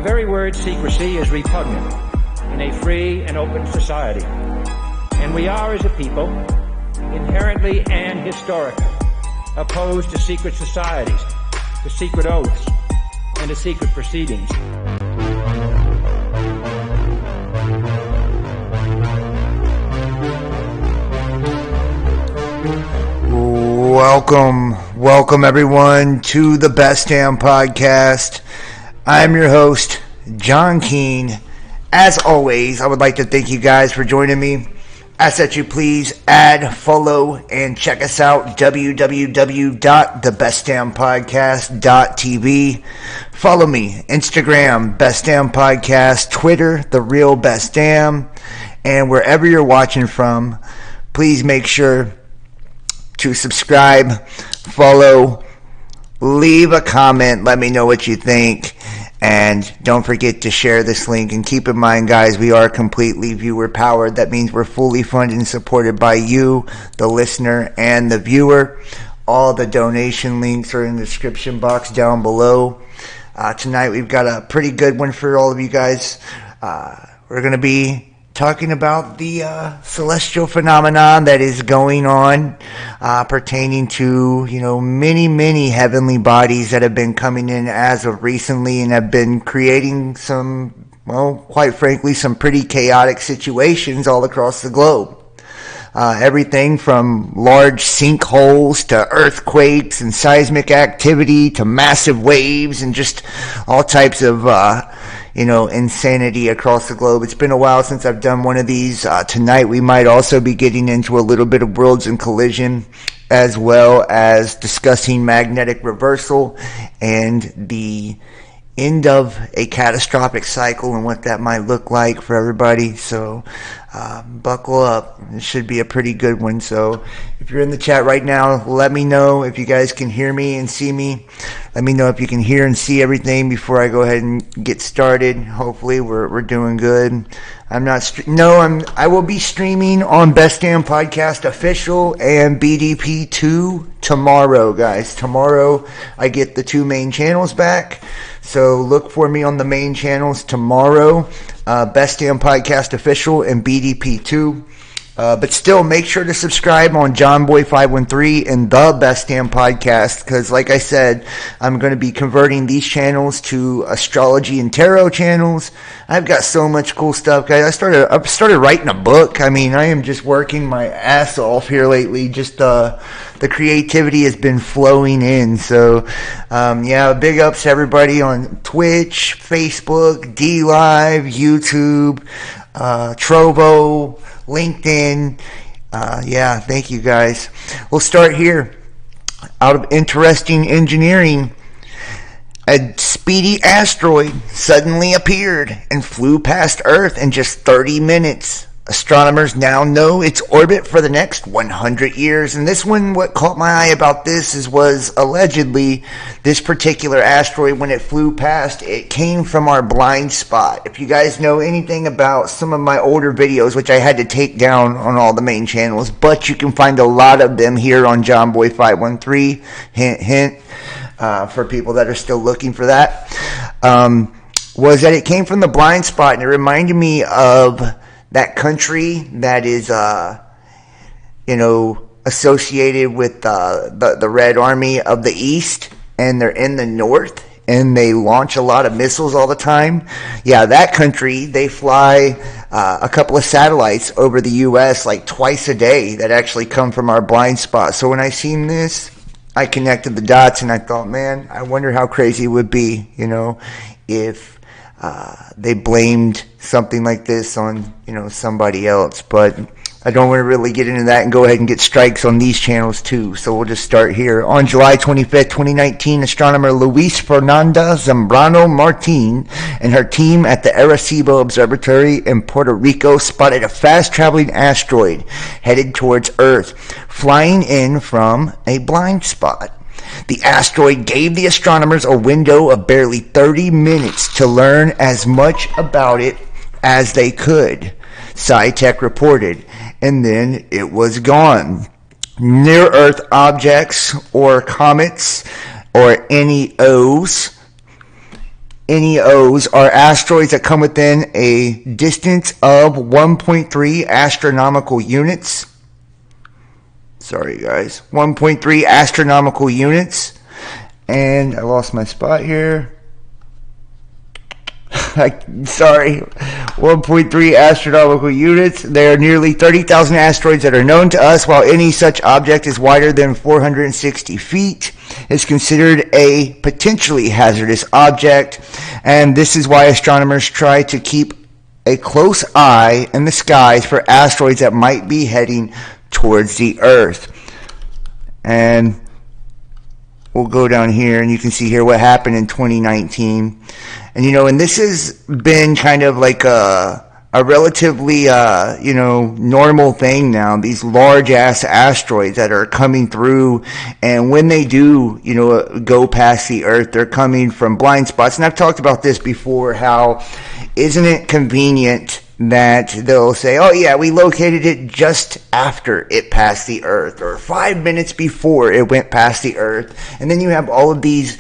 very word secrecy is repugnant in a free and open society. And we are, as a people, inherently and historically opposed to secret societies, to secret oaths, and to secret proceedings. Welcome everyone to the Best Damn Podcast. I'm your host, John Keene. As always, I would like to thank you guys for joining me. Ask that you please add, follow, and check us out, www.thebestdampodcast.tv. Follow me, Instagram, Best Damn Podcast, Twitter, The Real Best Damn, and wherever you're watching from, please make sure to subscribe, follow, leave a comment, let me know what you think, and don't forget to share this link. And keep in mind, guys, we are completely viewer powered. That means we're fully funded and supported by you, the listener, and the viewer. All the donation links are in the description box down below. Tonight we've got a pretty good one for all of you guys. We're going to be talking about the celestial phenomenon that is going on pertaining to, many heavenly bodies that have been coming in as of recently and have been creating some, quite frankly, some pretty chaotic situations all across the globe. Everything from large sinkholes to earthquakes and seismic activity to massive waves and just all types of insanity across the globe. It's been a while since I've done one of these. Tonight we might also be getting into a little bit of worlds in collision, as well as discussing magnetic reversal and the end of a catastrophic cycle and what that might look like for everybody. So buckle up. It should be a pretty good one. So if you're in the chat right now, let me know if you guys can hear me and see me. Let me know if you can hear and see everything before I go ahead and get started. Hopefully we're doing good. I will be streaming on Best Damn Podcast Official and BDP2 tomorrow, guys. Tomorrow I get the two main channels back. So look for me on the main channels tomorrow, Best Damn Podcast Official and BDP2. But still, make sure to subscribe on JohnBoy513 and the Best Damn Podcast, because like I said, I'm going to be converting these channels to astrology and tarot channels. I've got so much cool stuff, guys. I started writing a book. I mean, I am just working my ass off here lately. Just the creativity has been flowing in. So, big ups to everybody on Twitch, Facebook, DLive, YouTube, Trovo, LinkedIn. Thank you guys. We'll start here. Out of interesting engineering, a speedy asteroid suddenly appeared and flew past Earth in just 30 minutes. Astronomers now know its orbit for the next 100 years. And this one, what caught my eye about this was allegedly this particular asteroid, when it flew past, it came from our blind spot. If you guys know anything about some of my older videos, which I had to take down on all the main channels, but you can find a lot of them here on JohnBoy513, hint, hint, for people that are still looking for that, was that it came from the blind spot, and it reminded me of that country that is, associated with the Red Army of the East, and they're in the north, and they launch a lot of missiles all the time. Yeah, that country, they fly a couple of satellites over the U.S. like twice a day that actually come from our blind spot. So when I seen this, I connected the dots, and I thought, man, I wonder how crazy it would be, if they blamed something like this on, somebody else. But I don't want to really get into that and go ahead and get strikes on these channels too. So we'll just start here. On July 25th, 2019, astronomer Luis Fernanda Zambrano Martin and her team at the Arecibo Observatory in Puerto Rico spotted a fast-traveling asteroid headed towards Earth, flying in from a blind spot. The asteroid gave the astronomers a window of barely 30 minutes to learn as much about it as they could, SciTech reported, and then it was gone. Near-Earth objects, or comets, or NEOs, NEOs are asteroids that come within a distance of 1.3 astronomical units. Sorry, guys. 1.3 astronomical units. And I lost my spot here. Sorry, 1.3 astronomical units. There are nearly 30,000 asteroids that are known to us. While any such object is wider than 460 feet, it's considered a potentially hazardous object, and this is why astronomers try to keep a close eye in the skies for asteroids that might be heading towards the Earth. And we'll go down here, and you can see here what happened in 2019. And, and this has been kind of like a relatively, normal thing now. These large-ass asteroids that are coming through, and when they do, go past the Earth, they're coming from blind spots. And I've talked about this before, how isn't it convenient that they'll say, oh yeah, we located it just after it passed the Earth, or 5 minutes before it went past the Earth. And then you have all of these,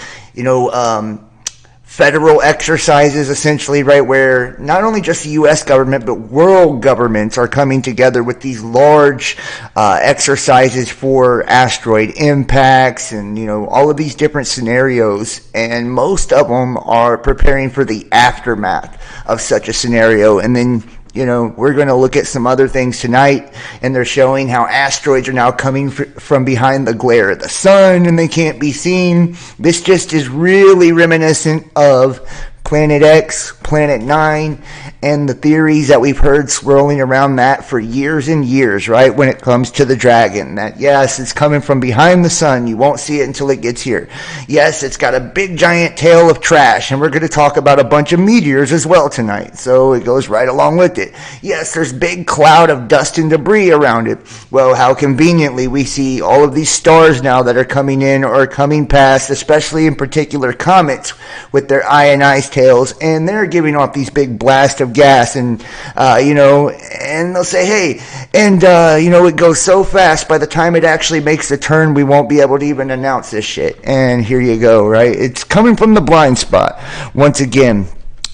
federal exercises, essentially, right, where not only just the U.S. government, but world governments are coming together with these large exercises for asteroid impacts and, all of these different scenarios. And most of them are preparing for the aftermath of such a scenario. And then, we're going to look at some other things tonight, and they're showing how asteroids are now coming from behind the glare of the sun, and they can't be seen. This just is really reminiscent of Planet X, Planet 9, and the theories that we've heard swirling around that for years and years, right? When it comes to the dragon, that yes, it's coming from behind the sun. You won't see it until it gets here. Yes, it's got a big giant tail of trash, and we're going to talk about a bunch of meteors as well tonight. So it goes right along with it. Yes, there's big cloud of dust and debris around it. Well, how conveniently we see all of these stars now that are coming in or coming past, especially in particular comets with their ionized tails, and they're giving off these big blasts of gas, and and they'll say, hey, and it goes so fast, by the time it actually makes the turn, we won't be able to even announce this shit. And here you go, right? It's coming from the blind spot once again.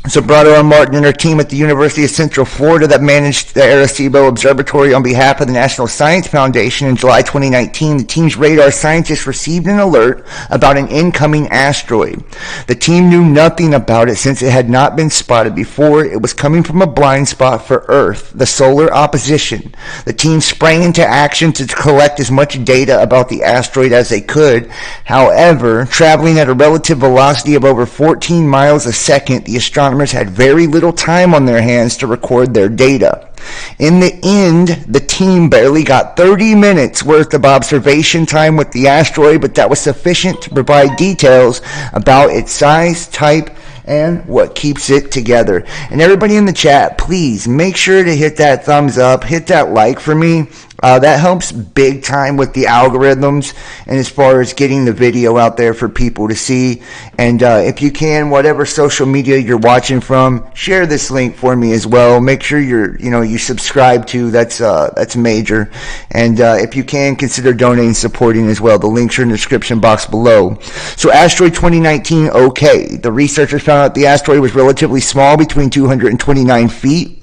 So Brado and Martin and her team at the University of Central Florida that managed the Arecibo Observatory on behalf of the National Science Foundation in July 2019, the team's radar scientists received an alert about an incoming asteroid. The team knew nothing about it since it had not been spotted before. It was coming from a blind spot for Earth, the solar opposition. The team sprang into action to collect as much data about the asteroid as they could. However, traveling at a relative velocity of over 14 miles a second, the astronomers had very little time on their hands to record their data. In the end, the team barely got 30 minutes worth of observation time with the asteroid, but that was sufficient to provide details about its size, type, and what keeps it together. And everybody in the chat, please make sure to hit that thumbs up, hit that like for me. That helps big time with the algorithms and as far as getting the video out there for people to see. And if you can, whatever social media you're watching from, share this link for me as well. Make sure you subscribe to. That's major. And if you can, consider donating, supporting as well. The links are in the description box below. So asteroid 2019, okay. The researchers found out the asteroid was relatively small, between 229 feet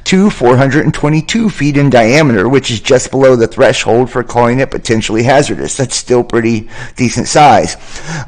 to 422 feet in diameter, which is just below the threshold for calling it potentially hazardous. That's still pretty decent size.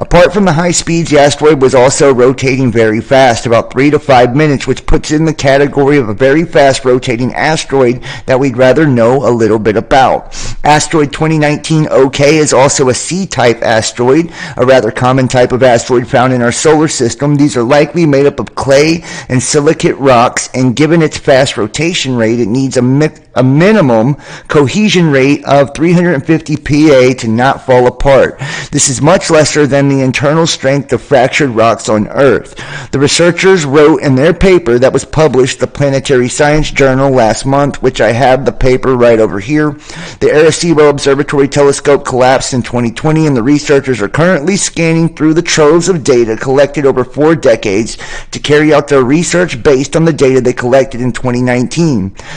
Apart from the high speeds, the asteroid was also rotating very fast, about 3 to 5 minutes, which puts it in the category of a very fast rotating asteroid that we'd rather know a little bit about. Asteroid 2019 OK is also a C-type asteroid, a rather common type of asteroid found in our solar system. These are likely made up of clay and silicate rocks, and given its fast rotation rate, it needs a minimum cohesion rate of 350 Pa to not fall apart. This is much lesser than the internal strength of fractured rocks on Earth. The researchers wrote in their paper that was published the Planetary Science Journal last month, which I have the paper right over here. The Arecibo Observatory telescope collapsed in 2020, and the researchers are currently scanning through the troves of data collected over 4 decades to carry out their research based on the data they collected in 2019.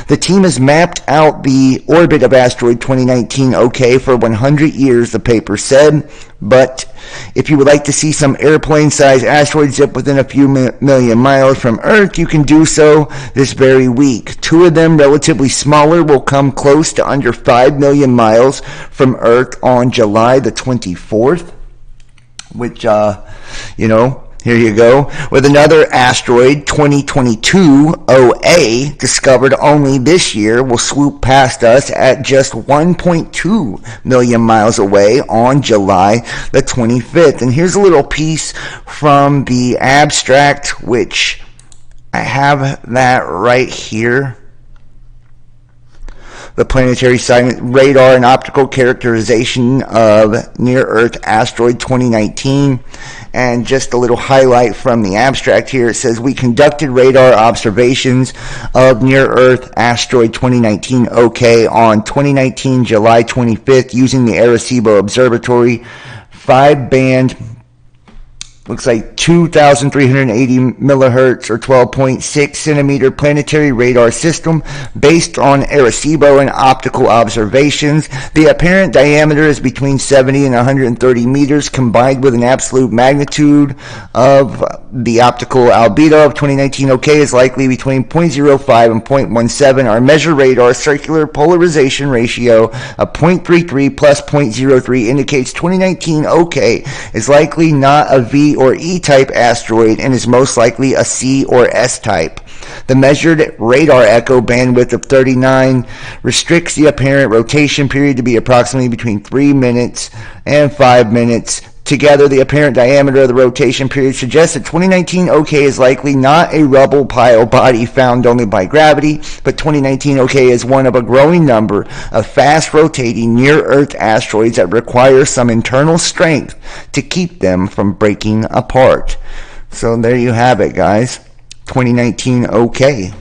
The team has mapped out the orbit of asteroid 2019 OK for 100 years, the paper said. But if you would like to see some airplane-sized asteroids zip within a few million miles from Earth, you can do so this very week. 2 of them, relatively smaller, will come close to under 5 million miles from Earth on July the 24th, which, here you go. With another asteroid, 2022 OA, discovered only this year, will swoop past us at just 1.2 million miles away on July the 25th. And here's a little piece from the abstract, which I have that right here. The planetary sighting, radar and optical characterization of near-Earth asteroid 2019. And just a little highlight from the abstract here. It says, we conducted radar observations of near-Earth asteroid 2019 OK on 2019 July 25th using the Arecibo Observatory 5-band, looks like 2,380 millihertz or 12.6 centimeter planetary radar system based on Arecibo and optical observations. The apparent diameter is between 70 and 130 meters, combined with an absolute magnitude of the optical albedo of 2019 OK is likely between 0.05 and 0.17. Our measured radar circular polarization ratio of 0.33 plus 0.03 indicates 2019 OK is likely not a V or E-type asteroid and is most likely a C or S-type. The measured radar echo bandwidth of 39 restricts the apparent rotation period to be approximately between 3 minutes and 5 minutes. Together, the apparent diameter of the rotation period suggests that 2019 OK is likely not a rubble pile body found only by gravity, but 2019 OK is one of a growing number of fast-rotating near-Earth asteroids that require some internal strength to keep them from breaking apart. So there you have it, guys. 2019 OK.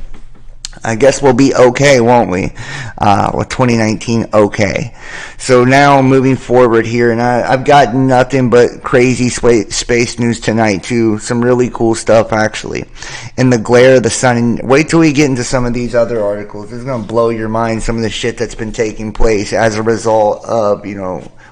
I guess we'll be okay, won't we? With 2019 okay. So now moving forward here, and I've got nothing but crazy space news tonight too. Some really cool stuff actually. In the glare of the sun, and wait till we get into some of these other articles. It's going to blow your mind, some of the shit that's been taking place as a result of,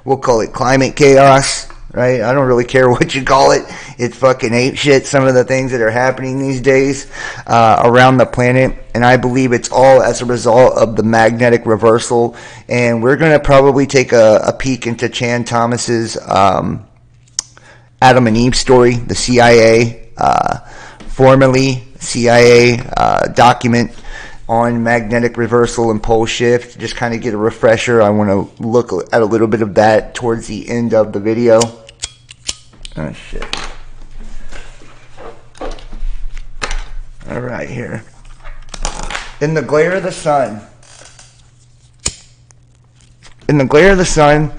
we'll call it climate chaos. Right? I don't really care what you call it. It's fucking ape shit, some of the things that are happening these days around the planet. And I believe it's all as a result of the magnetic reversal. And we're going to probably take a peek into Chan Thomas's Adam and Eve story, the CIA, formerly CIA document on magnetic reversal and pole shift. Just kind of get a refresher. I want to look at a little bit of that towards the end of the video. Oh shit. Alright, here. In the glare of the sun. In the glare of the sun,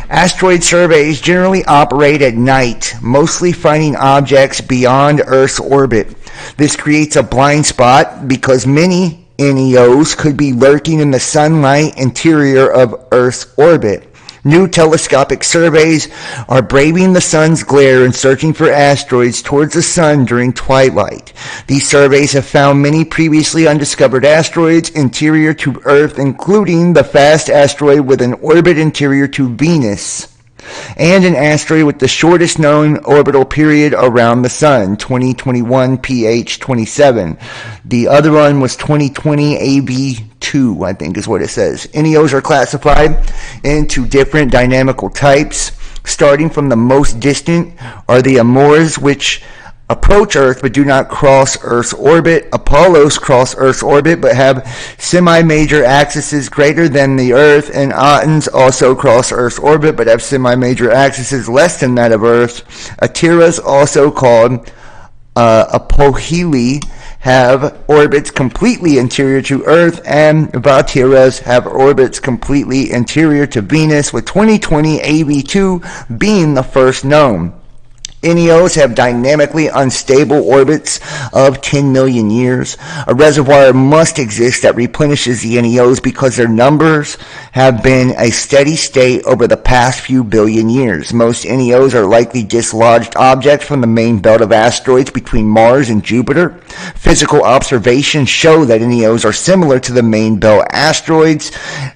asteroid surveys generally operate at night, mostly finding objects beyond Earth's orbit. This creates a blind spot because many NEOs could be lurking in the sunlight interior of Earth's orbit. New telescopic surveys are braving the sun's glare and searching for asteroids towards the sun during twilight. These surveys have found many previously undiscovered asteroids interior to Earth, including the fast asteroid with an orbit interior to Venus, and an asteroid with the shortest known orbital period around the sun, 2021 PH27. The other one was 2020 AB2, I think is what it says. NEOs are classified into different dynamical types. Starting from the most distant are the Amors, which approach Earth but do not cross Earth's orbit. Apollos cross Earth's orbit but have semi-major axes greater than the Earth, and Autons also cross Earth's orbit but have semi-major axes less than that of Earth. Ateras, also called Apoheli, have orbits completely interior to Earth, and Valteras have orbits completely interior to Venus, with 2020 AB2 being the first known. NEOs have dynamically unstable orbits of 10 million years. A reservoir must exist that replenishes the NEOs because their numbers have been a steady state over the past few billion years. Most NEOs are likely dislodged objects from the main belt of asteroids between Mars and Jupiter. Physical observations show that NEOs are similar to the main belt asteroids,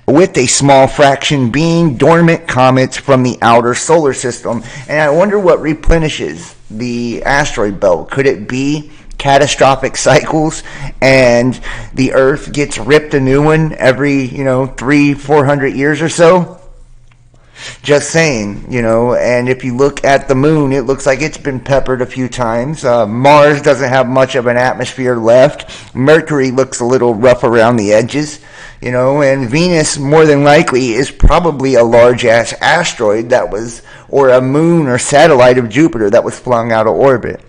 with a small fraction being dormant comets from the outer solar system. And I wonder what replenishes the asteroid belt. Could it be catastrophic cycles and the Earth gets ripped a new one every 300-400 years or so? Just saying, and if you look at the moon, it looks like it's been peppered a few times. Mars doesn't have much of an atmosphere left. Mercury looks a little rough around the edges, and Venus, more than likely, is probably a large-ass asteroid or a moon or satellite of Jupiter that was flung out of orbit.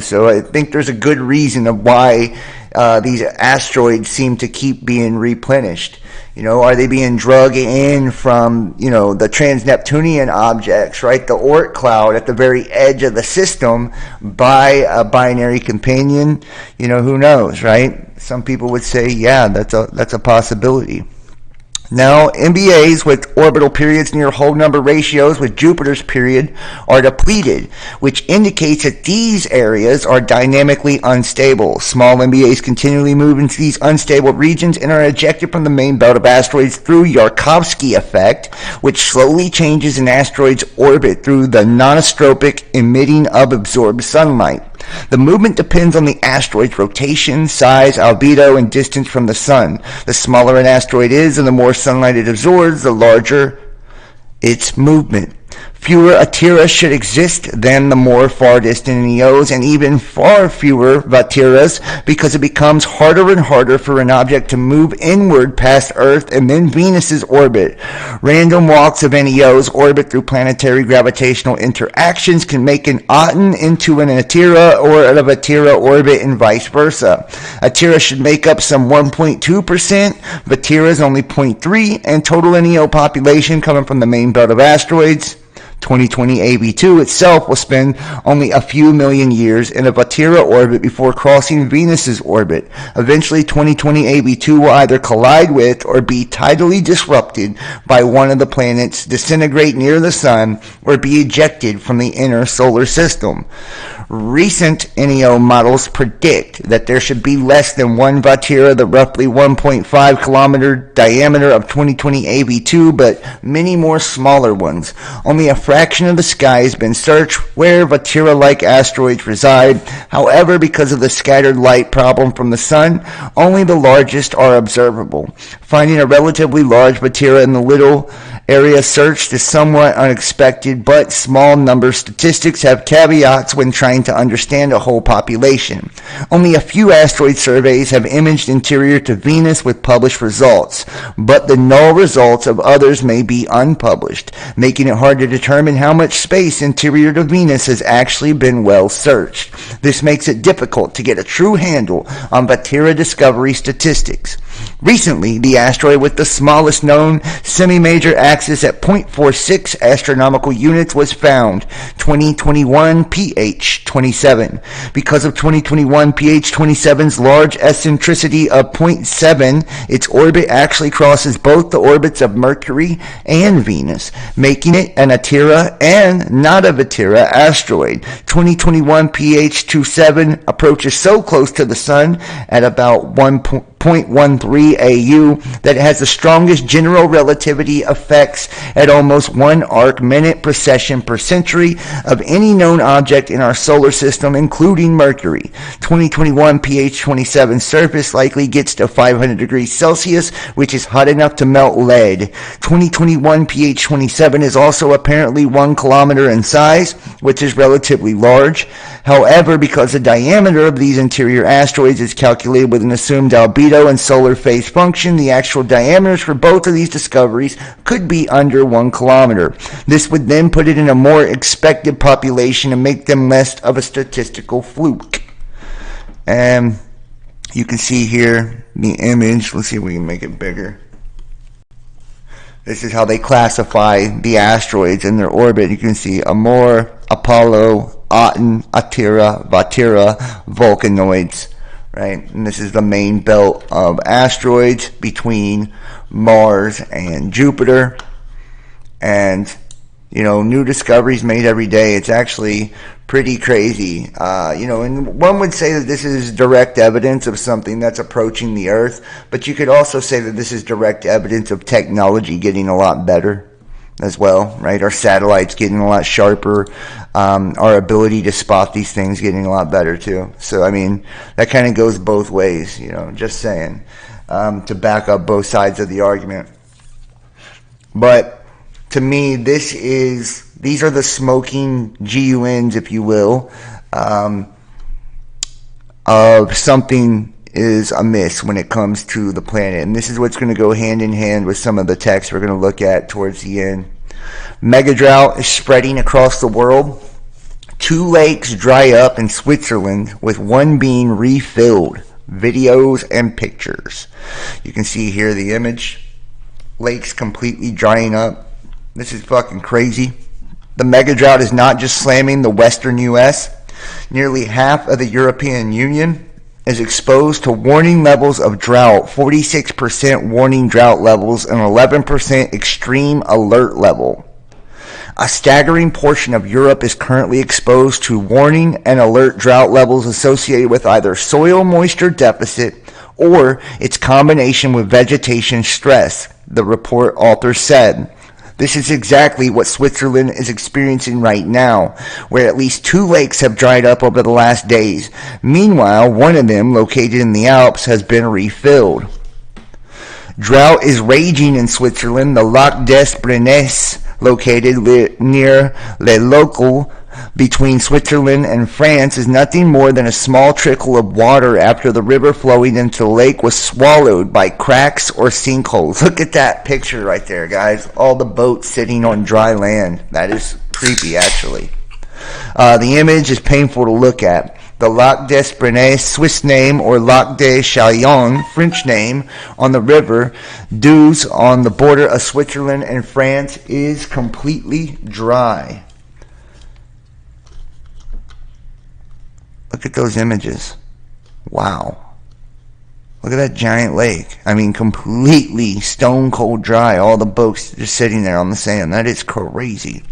So I think there's a good reason of why these asteroids seem to keep being replenished. Are they being dragged in from, the trans-Neptunian objects, right? The Oort cloud at the very edge of the system by a binary companion? Who knows, right? Some people would say, yeah, that's a possibility. Now, MBAs with orbital periods near whole number ratios with Jupiter's period are depleted, which indicates that these areas are dynamically unstable. Small MBAs continually move into these unstable regions and are ejected from the main belt of asteroids through Yarkovsky effect, which slowly changes an asteroid's orbit through the nonostropic emitting of absorbed sunlight. The movement depends on the asteroid's rotation, size, albedo, and distance from the sun. The smaller an asteroid is and the more sunlight it absorbs, the larger its movement. Fewer Atiras should exist than the more far distant NEOs, and even far fewer Vatiras, because it becomes harder and harder for an object to move inward past Earth and then Venus's orbit. Random walks of NEOs orbit through planetary gravitational interactions can make an Aten into an Atira or a Vatira orbit and vice versa. Atira should make up some 1.2%, Vatiras only 0.3%, and total NEO population coming from the main belt of asteroids 2020 AB2 itself will spend only a few million years in a Vatira orbit before crossing Venus's orbit. Eventually, 2020 AB2 will either collide with or be tidally disrupted by one of the planets, disintegrate near the sun, or be ejected from the inner solar system. Recent NEO models predict that there should be less than one Vatira, the roughly 1.5 kilometer diameter of 2020 AB2, but many more smaller ones. Only a fraction of the sky has been searched where Vatira-like asteroids reside. However, because of the scattered light problem from the sun, only the largest are observable. Finding a relatively large Vatira in the little area searched is somewhat unexpected, but small number statistics have caveats when trying to understand a whole population. Only a few asteroid surveys have imaged interior to Venus with published results, but the null results of others may be unpublished, making it hard to determine how much space interior to Venus has actually been well searched. This makes it difficult to get a true handle on Vatira discovery statistics. Recently, the asteroid with the smallest known semi-major axis at 0.46 astronomical units was found, 2021 PH27. Because of 2021 PH27's large eccentricity of 0.7, its orbit actually crosses both the orbits of Mercury and Venus, making it an Atira and not a Vatira asteroid. 2021 PH27 approaches so close to the Sun at about 1.13 AU that it has the strongest general relativity effects at almost 1 arc minute precession per century of any known object in our solar system, including Mercury. 2021 PH27 surface likely gets to 500 degrees Celsius, which is hot enough to melt lead. 2021 PH27 is also apparently 1 kilometer in size, which is relatively large. However, because the diameter of these interior asteroids is calculated with an assumed albedo and solar phase function, the actual diameters for both of these discoveries could be under 1 kilometer. This would then put it in a more expected population and make them less of a statistical fluke. And you can see here the image. Let's see if we can make it bigger. This is how they classify the asteroids in their orbit. You can see Amor, Apollo, Aten, Atira, Vatira volcanoids, right? And this is the main belt of asteroids between Mars and Jupiter. And, new discoveries made every day. It's actually pretty crazy. And one would say that this is direct evidence of something that's approaching the Earth, but you could also say that this is direct evidence of technology getting a lot better as well, right? Our satellites getting a lot sharper, our ability to spot these things getting a lot better too. So, that kind of goes both ways, just saying, to back up both sides of the argument. But to me, these are the smoking GUNs, if you will, of something is amiss when it comes to the planet. And this is what's going to go hand in hand with some of the text we're going to look at towards the end. Mega drought is spreading across the world. 2 lakes dry up in Switzerland, with one being refilled. Videos and pictures. You can see here the image. Lakes completely drying up. This is fucking crazy. The mega drought is not just slamming the western U.S. Nearly half of the European Union is exposed to warning levels of drought, 46% warning drought levels, and 11% extreme alert level. A staggering portion of Europe is currently exposed to warning and alert drought levels associated with either soil moisture deficit or its combination with vegetation stress, the report author said. This is exactly what Switzerland is experiencing right now, where at least 2 lakes have dried up over the last days. Meanwhile, one of them, located in the Alps, has been refilled. Drought is raging in Switzerland. The Lac des Brennes, located near Le Locle, between Switzerland and France, is nothing more than a small trickle of water after the river flowing into the lake was swallowed by cracks or sinkholes. Look at that picture right there, guys. All the boats sitting on dry land. That is creepy, actually. The image is painful to look at. The Lac des Brennes, Swiss name, or Lac des Chalions, French name, on the river Doubs on the border of Switzerland and France, is completely dry. Look at those images. Wow. Look at that giant lake. Completely stone cold dry. All the boats just sitting there on the sand. That is crazy.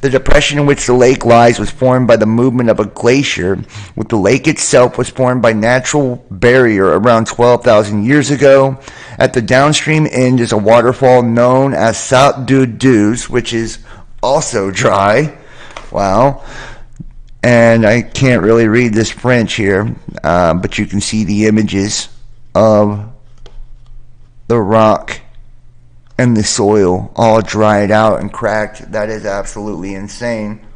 The depression in which the lake lies was formed by the movement of a glacier, with the lake itself was formed by natural barrier around 12,000 years ago. At the downstream end is a waterfall known as Saut du Doubs, which is also dry. Wow. And I can't really read this French here, but you can see the images of the rock and the soil all dried out and cracked. That is absolutely insane.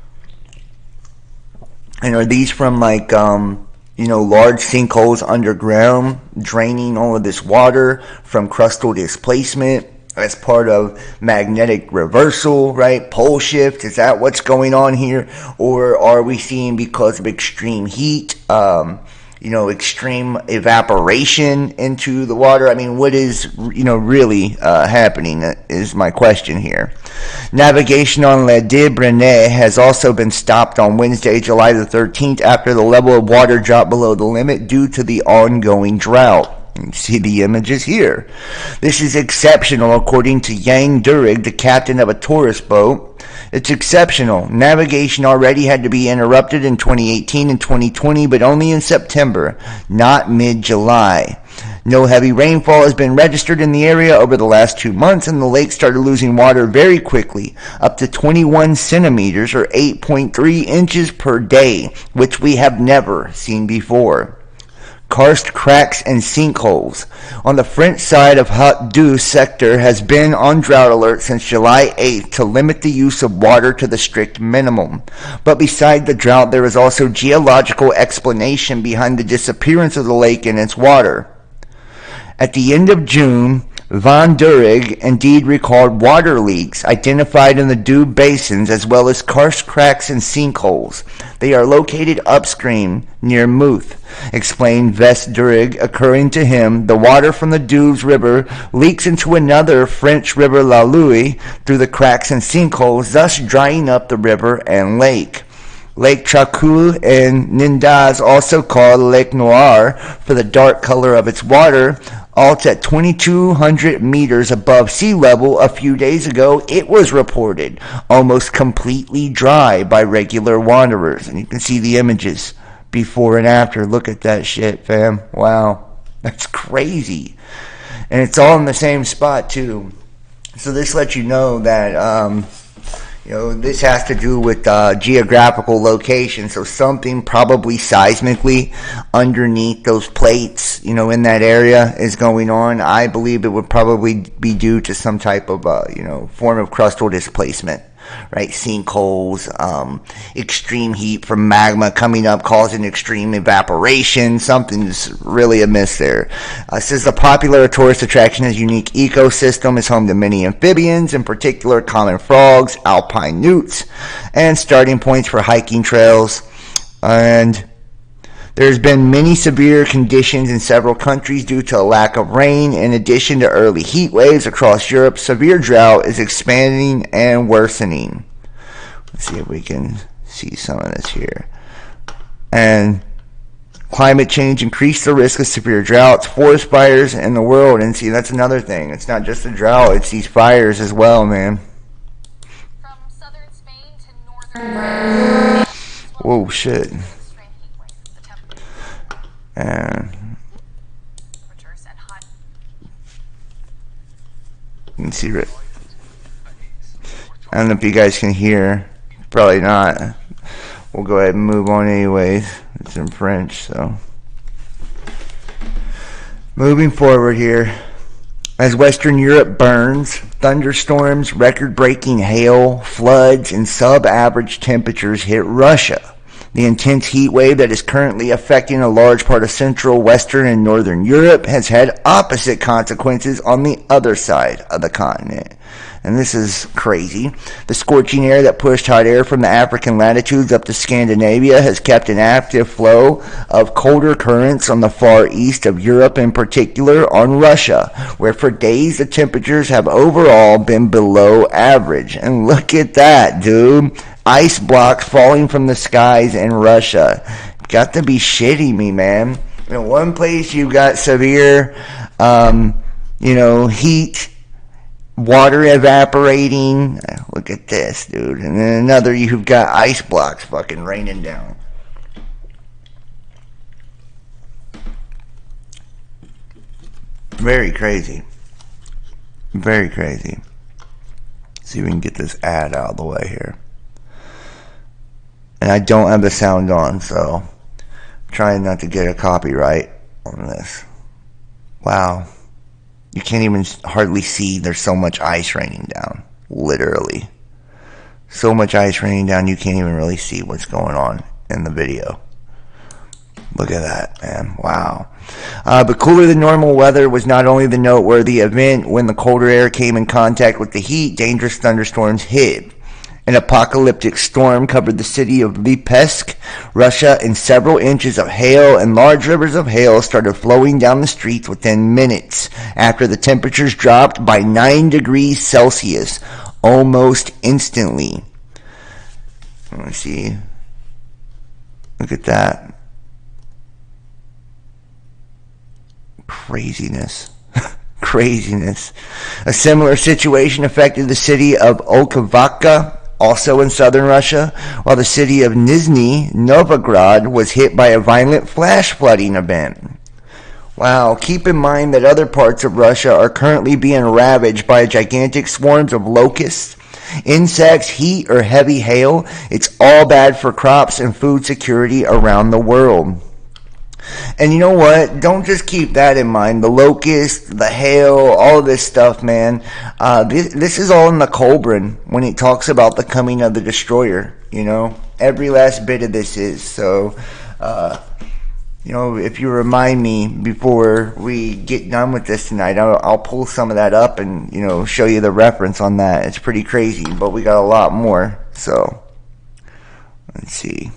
And are these from large sinkholes underground, draining all of this water from crustal displacement as part of magnetic reversal, right? Pole shift, is that what's going on here? Or are we seeing, because of extreme heat, extreme evaporation into the water? What is, really happening is my question here. Navigation on Le Des Brenets has also been stopped on Wednesday, July the 13th, after the level of water dropped below the limit due to the ongoing drought. You see the images here. This is exceptional, according to Yang Durig, the captain of a tourist boat. It's exceptional. Navigation already had to be interrupted in 2018 and 2020, but only in September, not mid-July. No heavy rainfall has been registered in the area over the last 2 months, and the lake started losing water very quickly, up to 21 centimeters or 8.3 inches per day, which we have never seen before. Karst, cracks, and sinkholes. On the French side of Haut-Doubs sector has been on drought alert since July 8th to limit the use of water to the strict minimum. But beside the drought, there is also geological explanation behind the disappearance of the lake and its water. At the end of June, Van Durig indeed recalled water leaks identified in the Doubs basins, as well as karst, cracks, and sinkholes. They are located upstream near Mouth, explained Vest Durig. According to him, the water from the Doubs River leaks into another French river, La Louis, through the cracks and sinkholes, thus drying up the river and lake. Lake Chakul and Ninda is also called Lake Noir for the dark color of its water. Alt at 2,200 meters above sea level a few days ago, it was reported almost completely dry by regular wanderers. And you can see the images before and after. Look at that shit, fam. Wow. That's crazy. And it's all in the same spot, too. So this lets you know that, this has to do with geographical location. So something probably seismically underneath those plates, in that area is going on. I believe it would probably be due to some type of, form of crustal displacement, right? Sinkholes, extreme heat from magma coming up, causing extreme evaporation. Something's really amiss there. It says the popular tourist attraction is unique ecosystem. Is home to many amphibians, in particular common frogs, alpine newts, and starting points for hiking trails. And there's been many severe conditions in several countries due to a lack of rain. In addition to early heat waves across Europe, severe drought is expanding and worsening. Let's see if we can see some of this here. And climate change increased the risk of severe droughts, forest fires in the world. And see, that's another thing. It's not just the drought, it's these fires as well, man. From southern Spain to northern France. Whoa, shit. And you can see it. I don't know if you guys can hear. Probably not. We'll go ahead and move on anyways. It's in French, so. Moving forward here. As Western Europe burns, thunderstorms, record-breaking hail, floods, and sub-average temperatures hit Russia. The intense heat wave that is currently affecting a large part of Central, Western, and Northern Europe has had opposite consequences on the other side of the continent. And this is crazy. The scorching air that pushed hot air from the African latitudes up to Scandinavia has kept an active flow of colder currents on the far east of Europe, in particular on Russia, where for days the temperatures have overall been below average. And look at that, dude. Ice blocks falling from the skies in Russia. Got to be shitting me, man. In one place you've got severe, heat, water evaporating. Look at this, dude. And then another, you've got ice blocks fucking raining down. Very crazy. Very crazy. See if we can get this ad out of the way here. And I don't have the sound on, so I'm trying not to get a copyright on this. Wow. You can't even hardly see. There's so much ice raining down. Literally. So much ice raining down, you can't even really see what's going on in the video. Look at that, man. Wow. But cooler than normal weather was not only the noteworthy event. When the colder air came in contact with the heat, dangerous thunderstorms hit. An apocalyptic storm covered the city of Lipetsk, Russia, and several inches of hail and large rivers of hail started flowing down the streets within minutes after the temperatures dropped by 9 degrees Celsius almost instantly. Let me see. Look at that. Craziness. Craziness. A similar situation affected the city of Okavka, also in southern Russia, while the city of Nizhny Novgorod was hit by a violent flash flooding event. Wow, keep in mind that other parts of Russia are currently being ravaged by gigantic swarms of locusts, insects, heat, or heavy hail. It's all bad for crops and food security around the world. And you know what? Don't just keep that in mind. The locust, the hail, all of this stuff, man. This is all in the Colburn when it talks about the coming of the destroyer. Every last bit of this is. So, if you remind me before we get done with this tonight, I'll pull some of that up and, show you the reference on that. It's pretty crazy, but we got a lot more. So, let's see.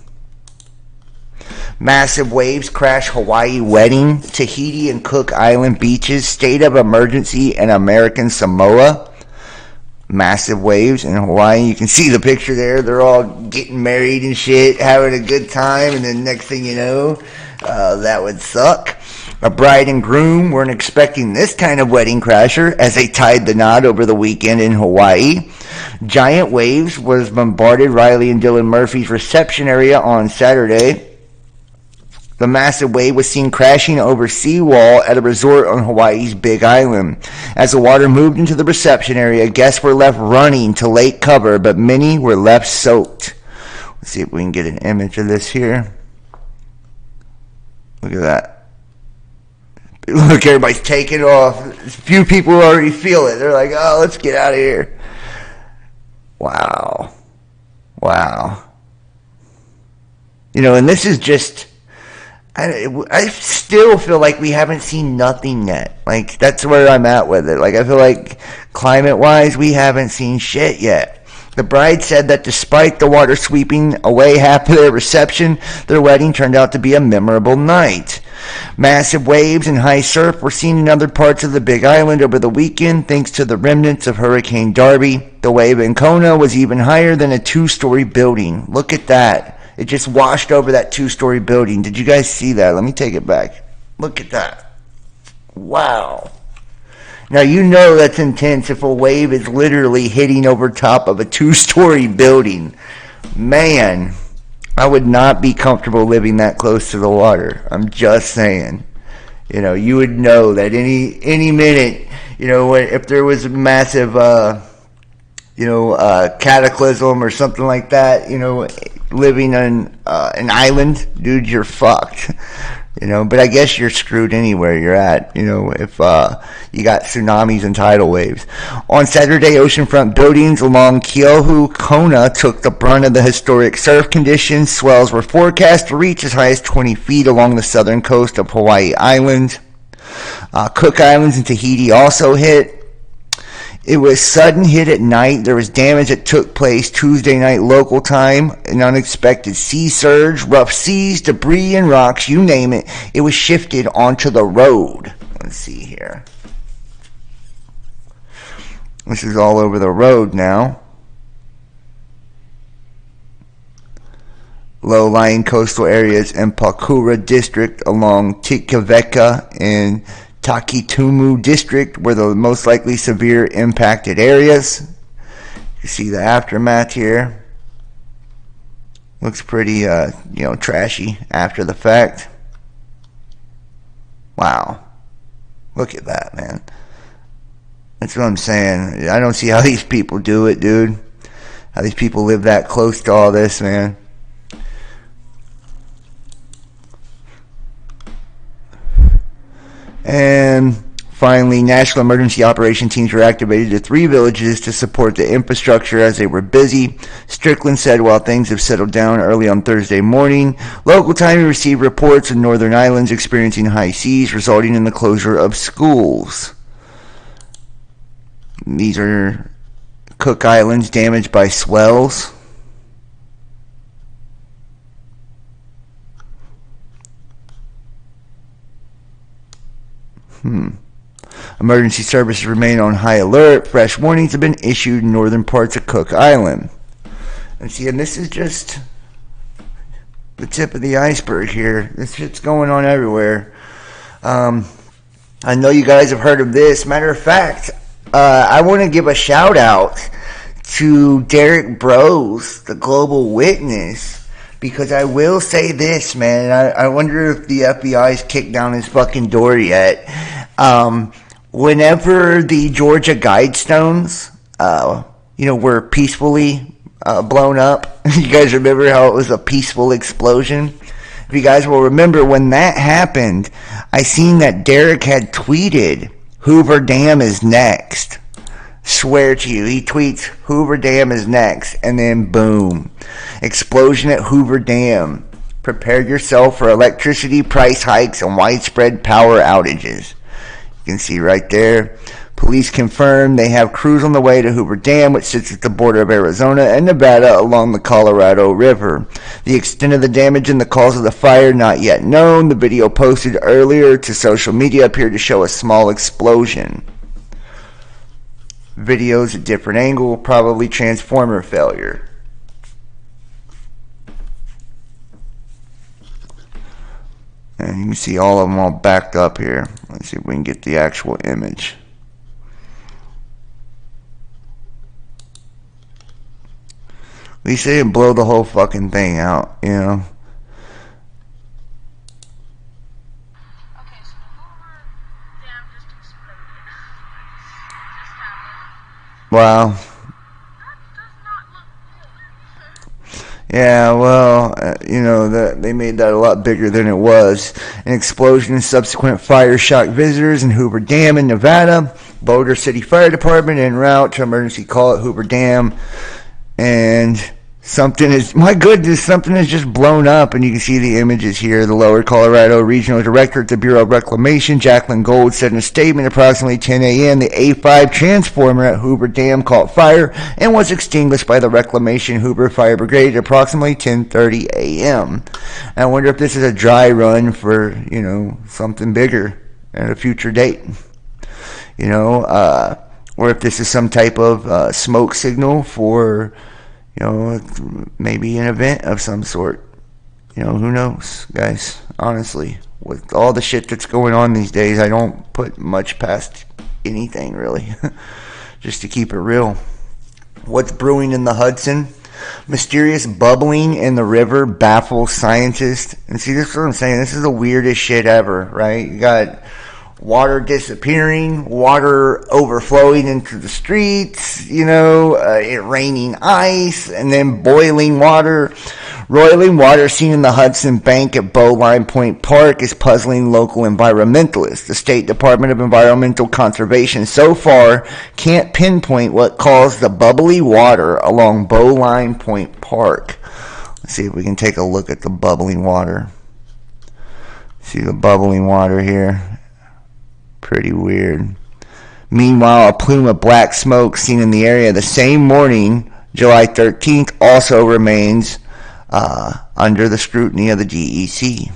Massive waves crash Hawaii wedding, Tahiti and Cook Island beaches, state of emergency in American Samoa. massive waves in Hawaii. You can see the picture there. They're all getting married and shit, having a good time, and then next thing you know, that would suck. A bride and groom weren't expecting this kind of wedding crasher as they tied the knot over the weekend in Hawaii. Giant waves was bombarded Riley and Dylan Murphy's reception area on Saturday. The massive wave was seen crashing over seawall at a resort on Hawaii's Big Island. As the water moved into the reception area, guests were left running to lake cover, but many were left soaked. Let's see if we can get an image of this here. Look at that. Look, everybody's taking off. A few people already feel it. They're like, oh, let's get out of here. Wow. You know, and this is just... I still feel like we haven't seen nothing yet. Like, that's where I'm at with it. Like, I feel like climate-wise, we haven't seen shit yet. The bride said that despite the water sweeping away half of their reception, their wedding turned out to be a memorable night. Massive waves and high surf were seen in other parts of the Big Island over the weekend thanks to the remnants of Hurricane Darby. The wave in Kona was even higher than a 2-story building. Look at that. It just washed over that 2-story building. Did you guys see that? Let me take it back. Look at that. Wow. Now, you know that's intense if a wave is literally hitting over top of a 2-story building. Man, I would not be comfortable living that close to the water. I'm just saying. You know, you would know that any minute, you know, if there was a massive, cataclysm or something like that, you know, living on an island, dude, you're fucked. You know, but I guess you're screwed anywhere you're at, you know, if you got tsunamis and tidal waves. On Saturday, oceanfront buildings along Keohu, Kona took the brunt of the historic surf conditions. Swells were forecast to reach as high as 20 feet along the southern coast of Hawaii Island. Cook Islands and Tahiti also hit. It was sudden hit at night. There was damage that took place Tuesday night local time. An unexpected sea surge, rough seas, debris and rocks, you name it. It was shifted onto the road. Let's see here. This is all over the road now. Low-lying coastal areas in Pakura District along Tikaveka and Takitumu District were the most likely severe impacted areas. You see the aftermath here. Looks pretty, trashy after the fact. Wow. Look at that, man. That's what I'm saying. I don't see how these people do it, dude. How these people live that close to all this, man. And finally, national emergency operation teams were activated to 3 villages to support the infrastructure as they were busy. Strickland said while things have settled down early on Thursday morning, local time received reports of northern islands experiencing high seas, resulting in the closure of schools. These are Cook Islands damaged by swells. Emergency services remain on high alert. Fresh warnings have been issued in northern parts of Cook Island. And see, and this is just the tip of the iceberg here. This shit's going on everywhere. I know you guys have heard of this. Matter of fact, I want to give a shout out to Derek Bros, the Global Witness, because I will say this, man. I wonder if the FBI's kicked down his fucking door yet. Whenever the Georgia Guidestones, were peacefully blown up, you guys remember how it was a peaceful explosion? If you guys will remember, when that happened, I seen that Derek had tweeted, Hoover Dam is next. Swear to you, he tweets, Hoover Dam is next, and then boom. Explosion at Hoover Dam. Prepare yourself for electricity price hikes and widespread power outages. You can see right there. Police confirm they have crews on the way to Hoover Dam, which sits at the border of Arizona and Nevada along the Colorado River. The extent of the damage and the cause of the fire not yet known. The video posted earlier to social media appeared to show a small explosion. videos at different angle, probably transformer failure. And you can see all of them all backed up here. Let's see if we can get the actual image. At least they didn't blow the whole fucking thing out, you know. Okay, so the Hoover Dam just exploded. Just happened. Wow. That does not look good. Yeah, well, you know, they made that a lot bigger than it was. An explosion and subsequent fire shocked visitors in Hoover Dam in Nevada. Boulder City Fire Department en route to emergency call at Hoover Dam. And something is, my goodness, something has just blown up, and you can see the images here. The Lower Colorado Regional Director at the Bureau of Reclamation, Jacqueline Gold, said in a statement approximately 10 a.m. the A5 transformer at Hoover Dam caught fire and was extinguished by the Reclamation Hoover Fire Brigade at approximately 10:30 a.m. I wonder if this is a dry run for, you know, something bigger at a future date. You know, or if this is some type of smoke signal for, you know, maybe an event of some sort. You know, who knows, guys? Honestly, with all the shit that's going on these days, I don't put much past anything, really. Just to keep it real. What's brewing in the Hudson? Mysterious bubbling in the river baffles scientists. And see, this is what I'm saying. This is the weirdest shit ever, right? You got water disappearing, water overflowing into the streets, you know, it raining ice, and then boiling water. Roiling water seen in the Hudson Bank at Bowline Point Park is puzzling local environmentalists. The State Department of Environmental Conservation so far can't pinpoint what caused the bubbly water along Bowline Point Park. Let's see if we can take a look at the bubbling water. See the bubbling water here. Pretty weird. Meanwhile, a plume of black smoke seen in the area the same morning, July 13th, also remains under the scrutiny of the DEC.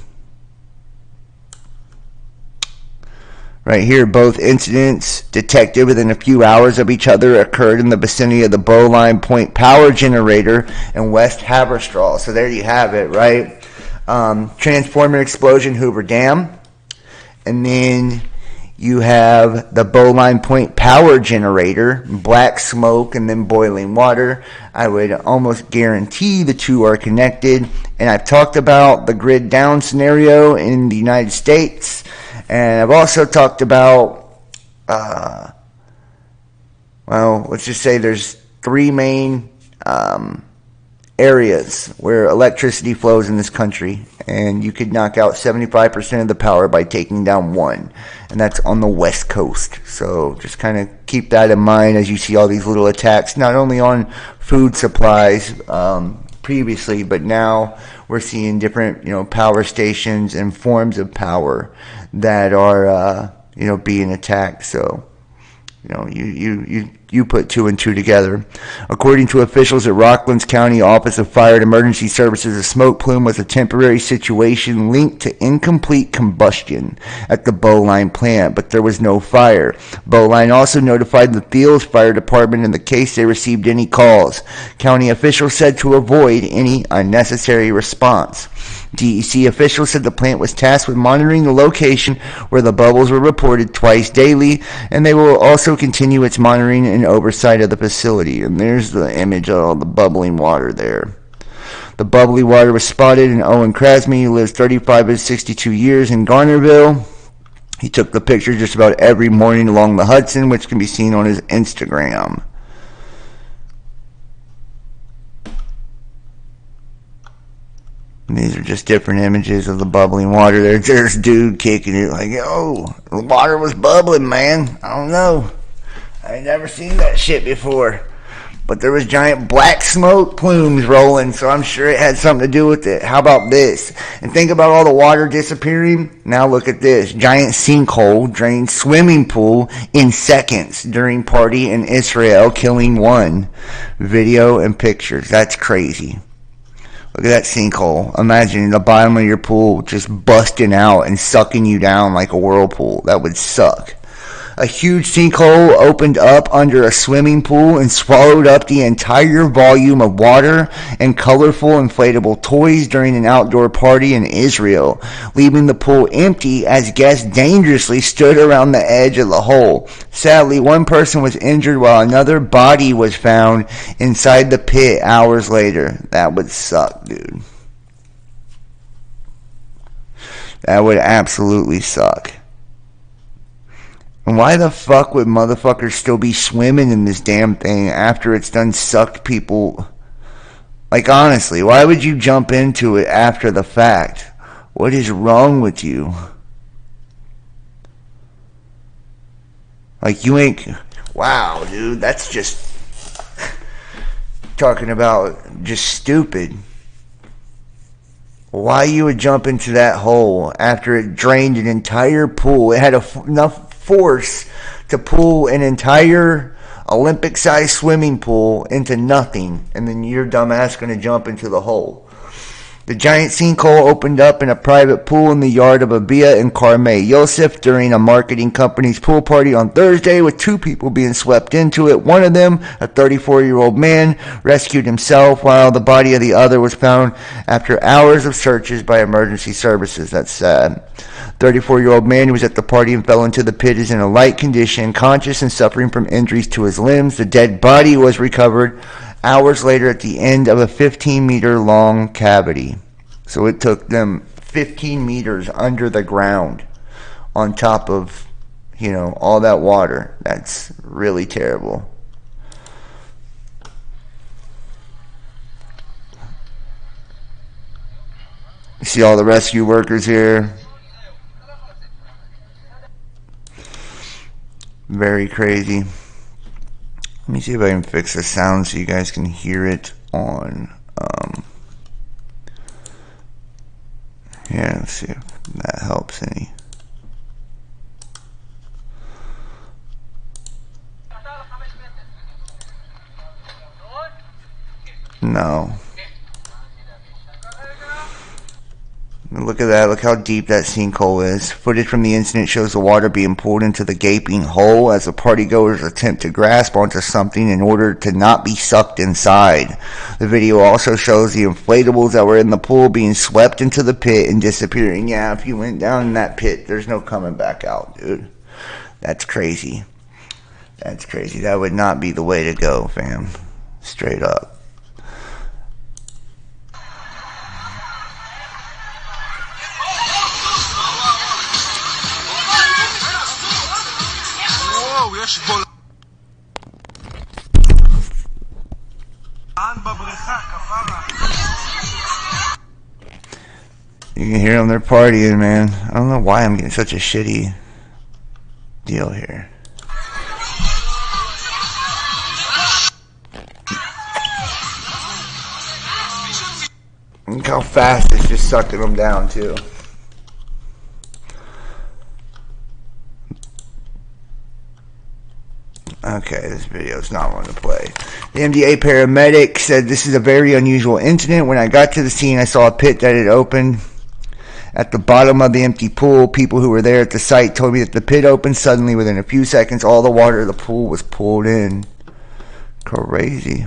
Right here, both incidents detected within a few hours of each other occurred in the vicinity of the Bowline Point power generator in West Haverstraw. So there you have it, right? Transformer explosion, Hoover Dam. And then you have the Bowline Point power generator, black smoke, and then boiling water. I would almost guarantee the two are connected. And I've talked about the grid down scenario in the United States. And I've also talked about, well, let's just say there's three main areas where electricity flows in this country, and you could knock out 75% of the power by taking down one, and that's on the West Coast. So just kind of keep that in mind as you see all these little attacks, not only on food supplies previously, but now we're seeing different, you know, power stations and forms of power that are, you know, being attacked. So, you know, you put two and two together. According to officials at Rocklands County Office of Fire and Emergency Services, a smoke plume was a temporary situation linked to incomplete combustion at the Bowline plant, but there was no fire. Bowline also notified the Thiels Fire Department in the case they received any calls. County officials said to avoid any unnecessary response. DEC officials said the plant was tasked with monitoring the location where the bubbles were reported twice daily, and they will also continue its monitoring and oversight of the facility. And there's the image of all the bubbling water there. The bubbly water was spotted in Owen Krasmy, who lives 35 of 62 years in Garnerville. He took the picture just about every morning along the Hudson, which can be seen on his Instagram. And these are just different images of the bubbling water. There's dude kicking it like, yo, the water was bubbling, man. I don't know. I ain't never seen that shit before. But there was giant black smoke plumes rolling, so I'm sure it had something to do with it. How about this? And think about all the water disappearing. Now look at this. Giant sinkhole drained swimming pool in seconds during party in Israel, killing one. Video and pictures. That's crazy. Look at that sinkhole. Imagine the bottom of your pool just busting out and sucking you down like a whirlpool. That would suck. A huge sinkhole opened up under a swimming pool and swallowed up the entire volume of water and colorful inflatable toys during an outdoor party in Israel, leaving the pool empty as guests dangerously stood around the edge of the hole. Sadly, one person was injured while another body was found inside the pit hours later. That would suck, dude. That would absolutely suck. And why the fuck would motherfuckers still be swimming in this damn thing after it's done sucked people? Like, honestly, why would you jump into it after the fact? What is wrong with you? Like, you ain't... Wow, dude, that's just... talking about just stupid. Why you would jump into that hole after it drained an entire pool? It had enough force to pull an entire Olympic-sized swimming pool into nothing, and then your dumbass going to jump into the hole. The giant sinkhole opened up in a private pool in the yard of Abia and Carmel Yosef during a marketing company's pool party on Thursday, with two people being swept into it. One of them, a 34-year-old man, rescued himself, while the body of the other was found after hours of searches by emergency services. That's sad. 34-year-old man who was at the party and fell into the pit is in a light condition, conscious and suffering from injuries to his limbs. The dead body was recovered hours later at the end of a 15-meter long cavity. So it took them 15 meters under the ground on top of, all that water. That's really terrible. You see all the rescue workers here. Very crazy. Let me see if I can fix the sound so you guys can hear it on. Yeah, let's see if that helps any. No. Look at that. Look how deep that sinkhole is. Footage from the incident shows the water being pulled into the gaping hole as the partygoers attempt to grasp onto something in order to not be sucked inside. The video also shows the inflatables that were in the pool being swept into the pit and disappearing. Yeah, if you went down in that pit, there's no coming back out, dude. That's crazy. That's crazy. That would not be the way to go, fam. Straight up. You can hear them, they're partying, man. I don't know why I'm getting such a shitty deal here. Look how fast it's just sucking them down, too. Okay, this video is not one to play. The MDA paramedic said this is a very unusual incident. When I got to the scene, I saw a pit that had opened at the bottom of the empty pool. People who were there at the site told me that the pit opened suddenly. Within a few seconds, all the water of the pool was pulled in. Crazy.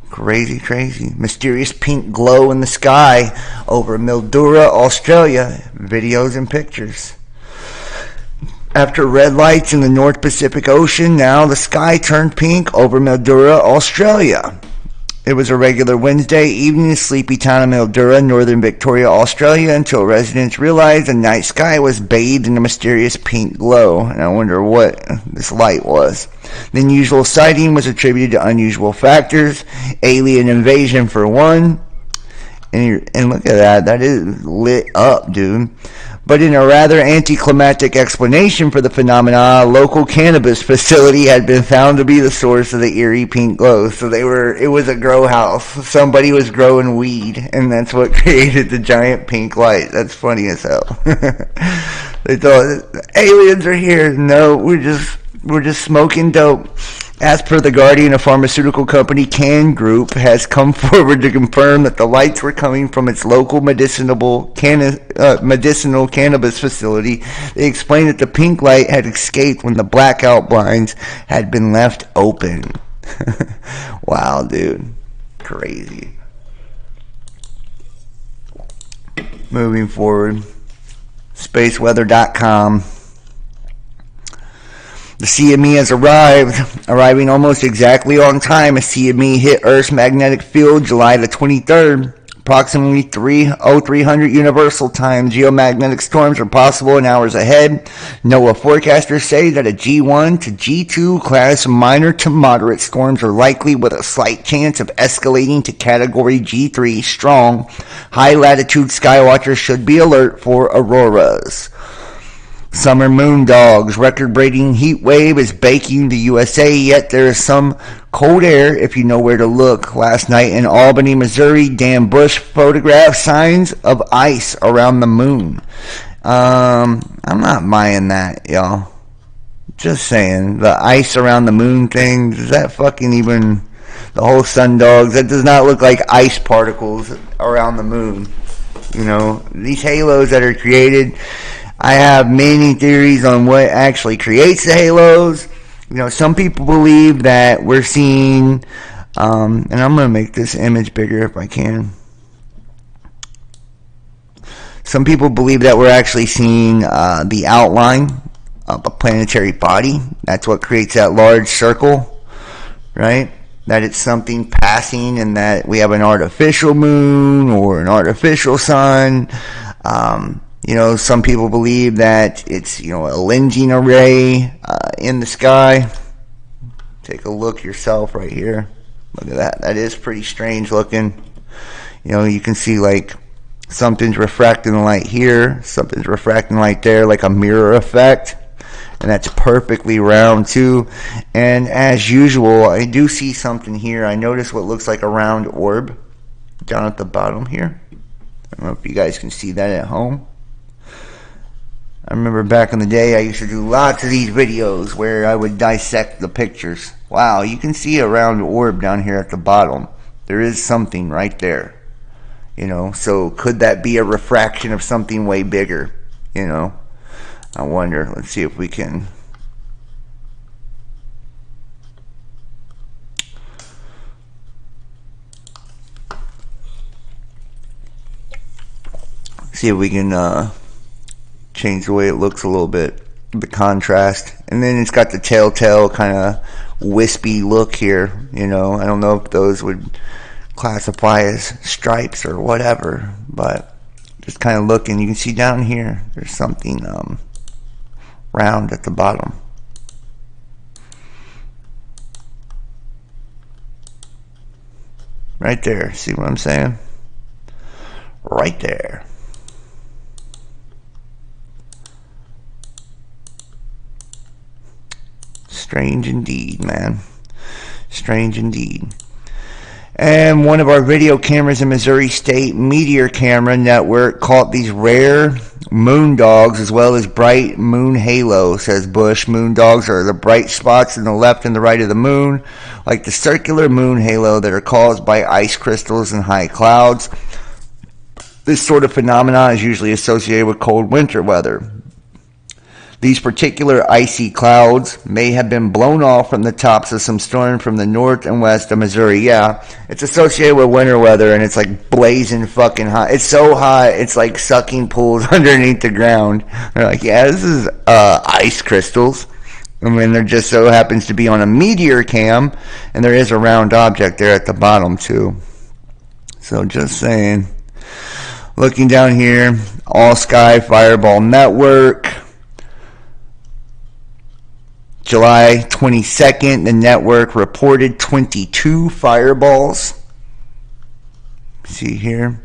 Crazy. Mysterious pink glow in the sky over Mildura, Australia. Videos and pictures. After red lights in the North Pacific Ocean, now the sky turned pink over Mildura, Australia. It was a regular Wednesday evening in sleepy town of Mildura, northern Victoria, Australia, until residents realized the night sky was bathed in a mysterious pink glow. And I wonder what this light was. The unusual sighting was attributed to unusual factors, alien invasion for one. And look at that. That is lit up, dude. But in a rather anticlimactic explanation for the phenomena, a local cannabis facility had been found to be the source of the eerie pink glow. So it was a grow house. Somebody was growing weed, and that's what created the giant pink light. That's funny as hell. They thought aliens are here. No, we're just smoking dope. As per The Guardian, a pharmaceutical company, Can Group, has come forward to confirm that the lights were coming from its local medicinal cannabis facility. They explained that the pink light had escaped when the blackout blinds had been left open. Wow, dude. Crazy. Moving forward, spaceweather.com. The CME has arriving almost exactly on time. A CME hit Earth's magnetic field July the 23rd, approximately 300 Universal Time. Geomagnetic storms are possible in hours ahead. NOAA forecasters say that a G1 to G2 class minor to moderate storms are likely, with a slight chance of escalating to Category G3 strong. High-latitude skywatchers should be alert for auroras. Summer moon dogs. Record-breaking heat wave is baking the USA, yet there is some cold air if you know where to look. Last night in Albany, Missouri, Dan Bush photographed signs of ice around the moon. I'm not buying that, y'all. Just saying. The ice around the moon thing, does that fucking even... The whole sun dogs, that does not look like ice particles around the moon. You know, these halos that are created... I have many theories on what actually creates the halos. You know, some people believe that we're seeing, and I'm going to make this image bigger if I can. Some people believe that we're actually seeing the outline of a planetary body. That's what creates that large circle, right? That it's something passing, and that we have an artificial moon or an artificial sun. You know, some people believe that it's, you know, a lensing array in the sky. Take a look yourself right here. Look at that. That is pretty strange looking. You know, you can see like something's refracting the light here, something's refracting light there, like a mirror effect. And that's perfectly round too. And as usual, I do see something here. I notice what looks like a round orb down at the bottom here. I don't know if you guys can see that at home. I remember back in the day, I used to do lots of these videos where I would dissect the pictures. Wow, you can see a round orb down here at the bottom. There is something right there. You know, so could that be a refraction of something way bigger? You know, I wonder. Let's see if we can... See if we can... change the way it looks a little bit, the contrast. And then it's got the telltale kind of wispy look here. You know, I don't know if those would classify as stripes or whatever, but just kind of looking, you can see down here there's something round at the bottom. Right there, see what I'm saying? Right there. Strange indeed, man. Strange indeed. And one of our video cameras in Missouri State Meteor Camera Network caught these rare moon dogs as well as bright moon halo, says Bush. Moon dogs are the bright spots in the left and the right of the moon, like the circular moon halo that are caused by ice crystals and high clouds. This sort of phenomena is usually associated with cold winter weather. These particular icy clouds may have been blown off from the tops of some storm from the north and west of Missouri. Yeah, it's associated with winter weather, and it's like blazing fucking hot. It's so hot, it's like sucking pools underneath the ground. They're like, yeah, this is ice crystals. I mean, there just so happens to be on a meteor cam, and there is a round object there at the bottom too. So just saying. Looking down here, All Sky Fireball Network. July 22nd, the network reported 22 fireballs. See here,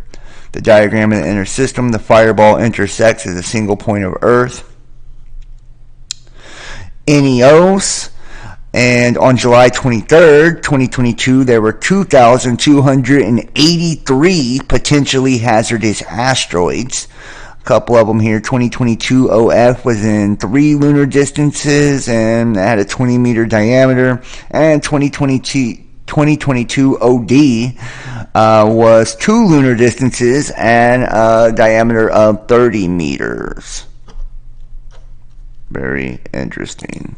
the diagram of the inner system. The fireball intersects at a single point of Earth. NEOs. And on July 23rd, 2022, there were 2,283 potentially hazardous asteroids couple of them here. 2022 OF was in 3 lunar distances and it had a 20-meter diameter. And 2022 OD was 2 lunar distances and a diameter of 30 meters. Very interesting.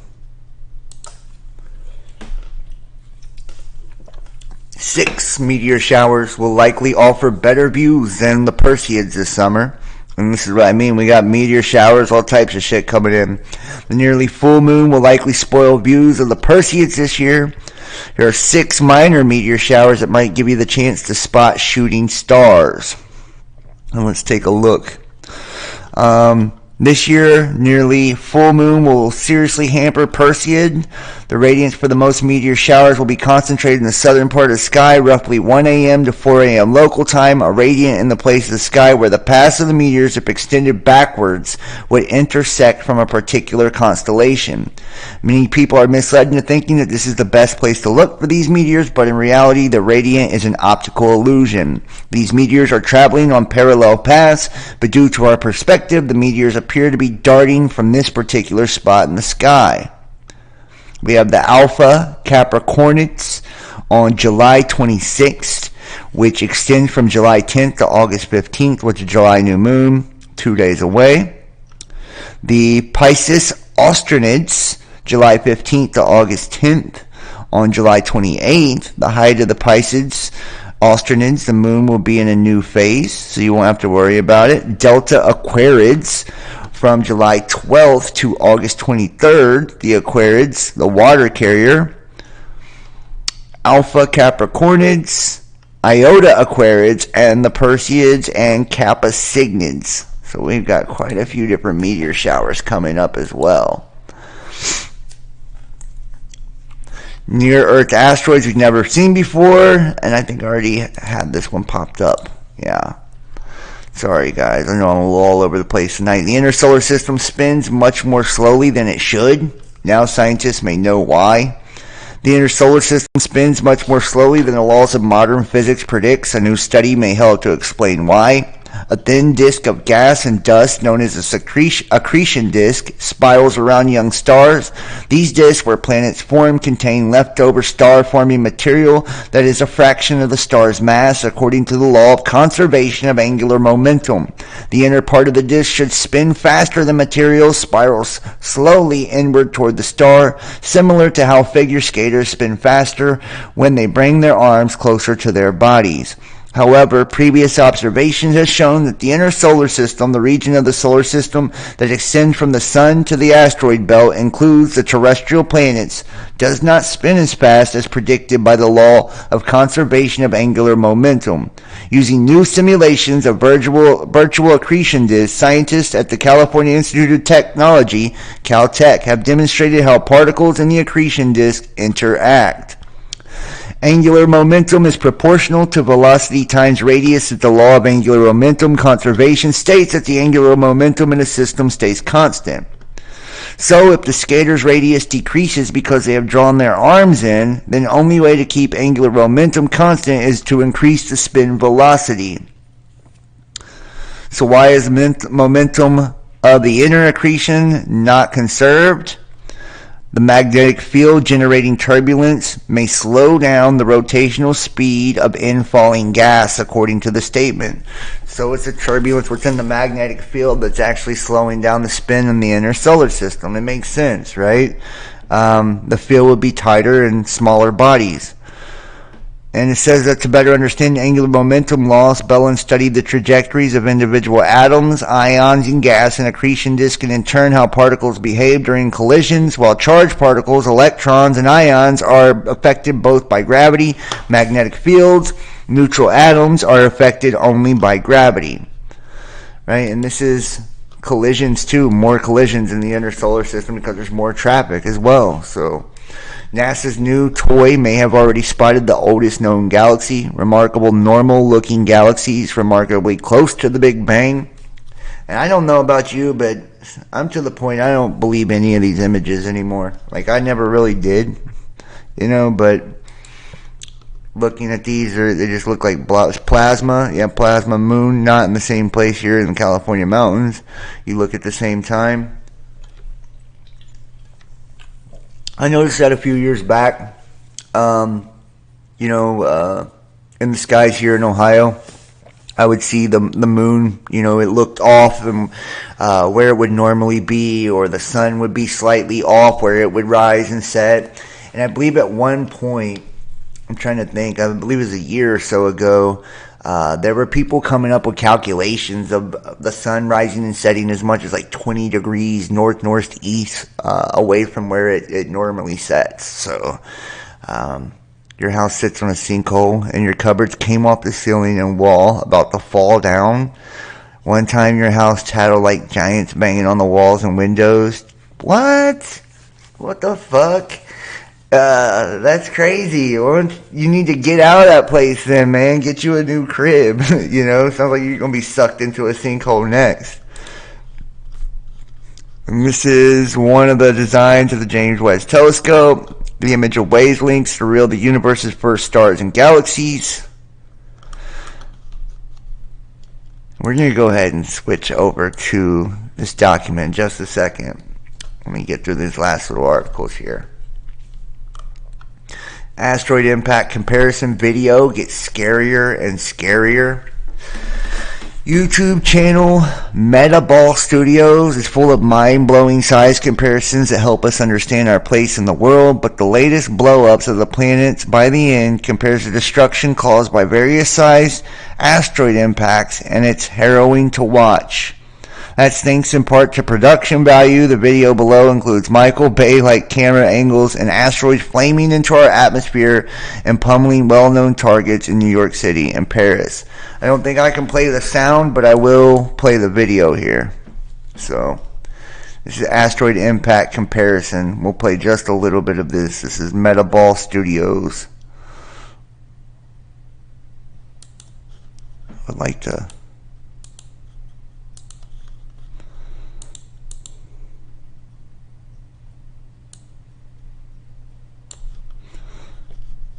6 meteor showers will likely offer better views than the Perseids this summer. And this is what I mean. We got meteor showers, all types of shit coming in. The nearly full moon will likely spoil views of the Perseids this year. There are 6 minor meteor showers that might give you the chance to spot shooting stars. And let's take a look. This year, nearly full moon will seriously hamper Perseid. The radiance for the most meteor showers will be concentrated in the southern part of the sky, roughly 1 a.m. to 4 a.m. local time, a radiant in the place of the sky where the paths of the meteors, if extended backwards, would intersect from a particular constellation. Many people are misled into thinking that this is the best place to look for these meteors, but in reality, the radiant is an optical illusion. These meteors are traveling on parallel paths, but due to our perspective, the meteors appear to be darting from this particular spot in the sky. We have the Alpha Capricornids on July 26th, which extends from July 10th to August 15th, with the July new moon 2 days away. The Pisces Austinids, July 15th to August 10th. On July 28th, the height of the Pisces Austinids, the moon will be in a new phase, so you won't have to worry about it. Delta Aquarids, from July 12th to August 23rd, the Aquarids, the water carrier. Alpha Capricornids, Iota Aquarids, and the Perseids and Kappa Cygnids. So we've got quite a few different meteor showers coming up as well. Near-Earth asteroids we've never seen before, and I think I already had this one popped up. Yeah. Sorry guys, I know I'm all over the place tonight. The inner solar system spins much more slowly than it should. Now scientists may know why. The inner solar system spins much more slowly than the laws of modern physics predicts. A new study may help to explain why. A thin disk of gas and dust known as a accretion disk spirals around young stars. These disks, where planets form, contain leftover star-forming material that is a fraction of the star's mass, according to the law of conservation of angular momentum. The inner part of the disk should spin faster than material spirals slowly inward toward the star, similar to how figure skaters spin faster when they bring their arms closer to their bodies. However, previous observations have shown that the inner solar system, the region of the solar system that extends from the sun to the asteroid belt, includes the terrestrial planets, does not spin as fast as predicted by the law of conservation of angular momentum. Using new simulations of virtual accretion disks, scientists at the California Institute of Technology, Caltech, have demonstrated how particles in the accretion disk interact. Angular momentum is proportional to velocity times radius. The law of angular momentum conservation states that the angular momentum in a system stays constant. So if the skater's radius decreases because they have drawn their arms in, then the only way to keep angular momentum constant is to increase the spin velocity. So why is momentum of the inner accretion not conserved? The magnetic field generating turbulence may slow down the rotational speed of infalling gas, according to the statement. So it's a turbulence within the magnetic field that's actually slowing down the spin in the inner solar system. It makes sense, right? The field would be tighter in smaller bodies. And it says that to better understand angular momentum laws, Bellin studied the trajectories of individual atoms, ions, and gas in accretion disk, and in turn how particles behave during collisions, while charged particles, electrons, and ions are affected both by gravity, magnetic fields. Neutral atoms are affected only by gravity. Right? And this is collisions too, more collisions in the inner solar system because there's more traffic as well. So NASA's new toy may have already spotted the oldest known galaxy, remarkable normal-looking galaxies remarkably close to the Big Bang. And I don't know about you, but I'm to the point I don't believe any of these images anymore. Like, I never really did, but looking at these, they just look like plasma. Yeah, plasma moon, not in the same place here in the California mountains. You look at the same time. I noticed that a few years back, in the skies here in Ohio, I would see the moon, it looked off from where it would normally be, or the sun would be slightly off where it would rise and set. And I believe at one point, I'm trying to think, I believe it was a year or so ago, there were people coming up with calculations of the sun rising and setting as much as like 20 degrees northeast away from where it normally sets. So your house sits on a sinkhole and your cupboards came off the ceiling and wall about to fall down. One time your house tattled like giants banging on the walls and windows. What? What the fuck? That's crazy. You need to get out of that place then, man. Get you a new crib. Sounds like you're going to be sucked into a sinkhole next. And this is one of the designs of the James Webb Telescope. The image of wavelengths to reveal the universe's first stars and galaxies. We're going to go ahead and switch over to this document in just a second. Let me get through these last little articles here. Asteroid impact comparison video gets scarier and scarier. YouTube channel Metaball Studios is full of mind-blowing size comparisons that help us understand our place in the world, but the latest blow-ups of the planets by the end compares the destruction caused by various sized asteroid impacts, and it's harrowing to watch. That's thanks in part to production value. The video below includes Michael Bay-like camera angles and asteroids flaming into our atmosphere and pummeling well-known targets in New York City and Paris. I don't think I can play the sound, but I will play the video here. So, this is asteroid impact comparison. We'll play just a little bit of this. This is Metaball Studios. I'd like to...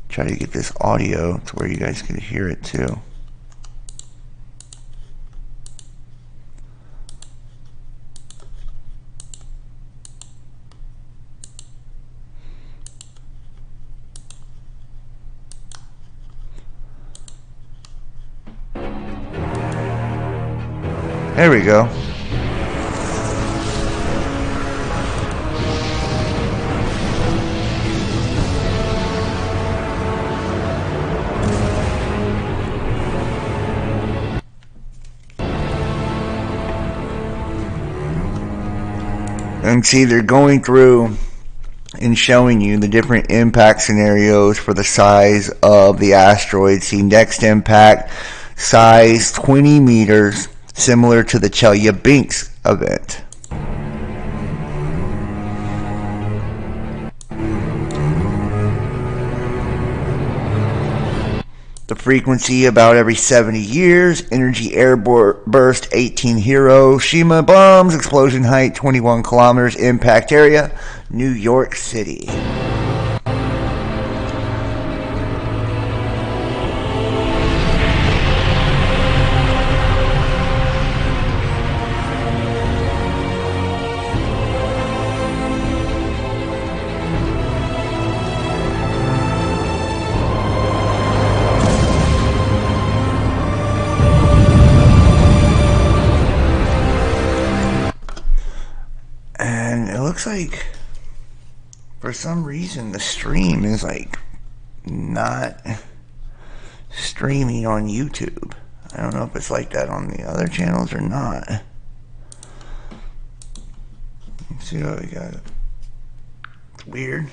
try to get this audio to where you guys can hear it too. There we go. And see, they're going through and showing you the different impact scenarios for the size of the asteroid. See, next impact, size 20 meters, similar to the Chelyabinsk event. The frequency about every 70 years. Energy airburst 18 Hiroshima bombs. Explosion height 21 kilometers. Impact area New York City. Looks like for some reason the stream is like not streaming on YouTube. I don't know if it's like that on the other channels or not. Let's see what we got. It's weird.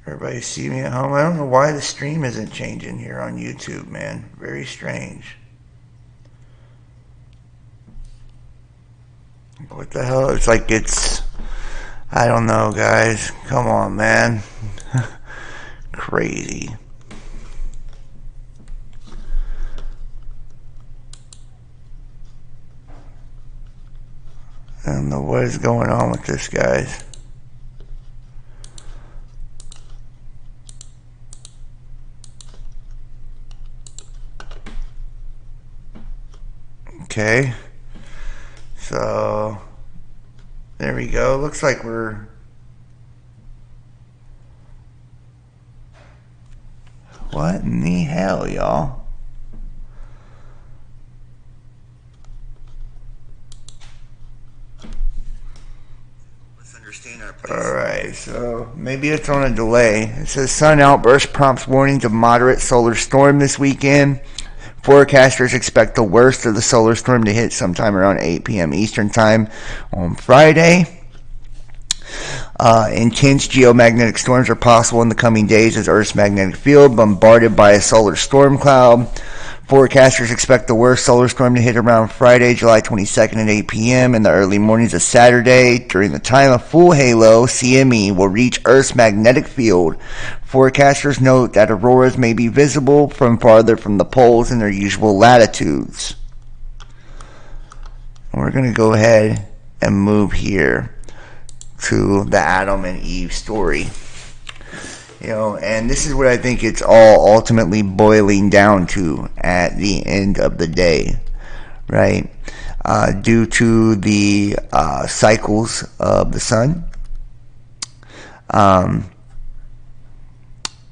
Everybody see me at home? I don't know why the stream isn't changing here on YouTube, man. Very strange. What the hell? It's like I don't know, guys. Come on, man. Crazy. I don't know what is going on with this, guys. Okay. So, there we go. Looks like we're... What in the hell, y'all? Alright, so maybe it's on a delay. It says sun outburst prompts warnings of moderate solar storm this weekend. Forecasters expect the worst of the solar storm to hit sometime around 8 p.m. Eastern Time on Friday. Intense geomagnetic storms are possible in the coming days as Earth's magnetic field bombarded by a solar storm cloud. Forecasters expect the worst solar storm to hit around Friday, July 22nd at 8 p.m. in the early mornings of Saturday. During the time of full halo, CME will reach Earth's magnetic field. Forecasters note that auroras may be visible from farther from the poles in their usual latitudes. We're going to go ahead and move here to the Adam and Eve story. And this is what I think it's all ultimately boiling down to at the end of the day, right? Due to the cycles of the sun,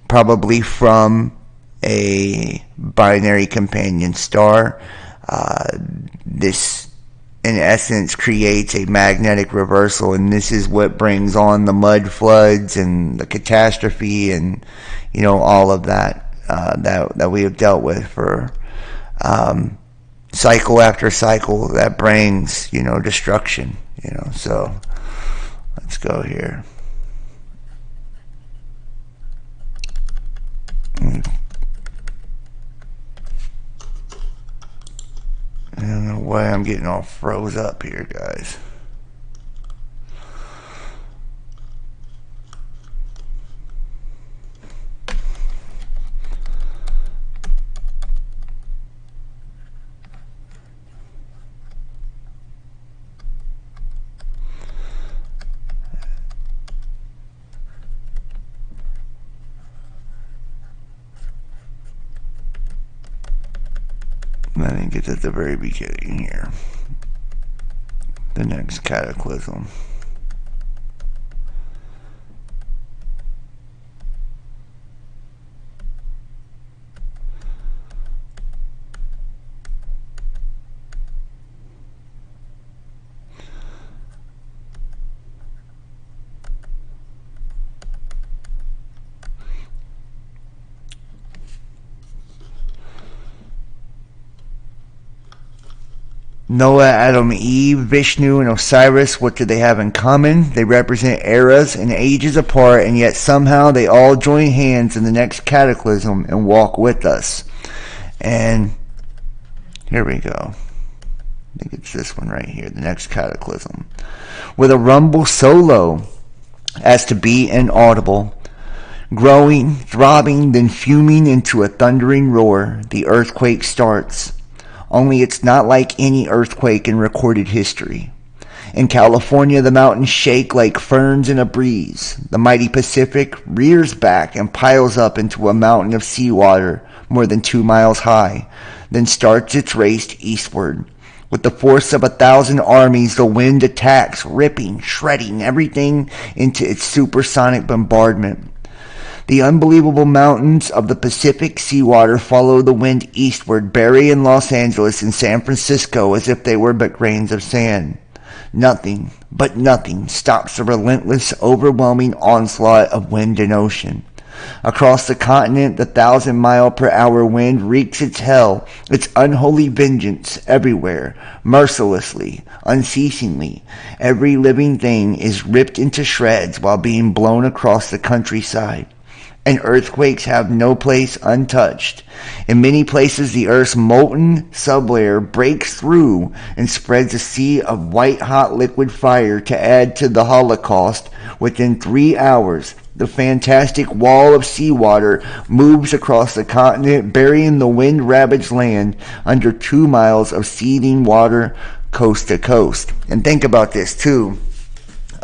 probably from a binary companion star, this in essence creates a magnetic reversal, and this is what brings on the mud floods and the catastrophe and all of that that we have dealt with for cycle after cycle that brings destruction. So let's go here. I don't know why I'm getting all froze up here, guys. I think it's at the very beginning here. The next cataclysm. Noah, Adam, Eve, Vishnu, and Osiris, what do they have in common? They represent eras and ages apart, and yet somehow they all join hands in the next cataclysm and walk with us. And here we go. I think it's this one right here, the next cataclysm. With a rumble so low as to be inaudible, growing, throbbing, then fuming into a thundering roar, the earthquake starts. Only it's not like any earthquake in recorded history. In California, the mountains shake like ferns in a breeze. The mighty Pacific rears back and piles up into a mountain of seawater more than 2 miles high, then starts its race eastward. With the force of 1,000 armies, the wind attacks, ripping, shredding everything into its supersonic bombardment. The unbelievable mountains of the Pacific seawater follow the wind eastward, burying Los Angeles and San Francisco as if they were but grains of sand. Nothing, but nothing, stops the relentless, overwhelming onslaught of wind and ocean. Across the continent, the 1,000-mile-per-hour wind wreaks its hell, its unholy vengeance everywhere, mercilessly, unceasingly. Every living thing is ripped into shreds while being blown across the countryside. And earthquakes have no place untouched. In many places, the Earth's molten sublayer breaks through and spreads a sea of white-hot liquid fire to add to the Holocaust. Within 3 hours, the fantastic wall of seawater moves across the continent, burying the wind-ravaged land under 2 miles of seething water coast to coast. And think about this, too.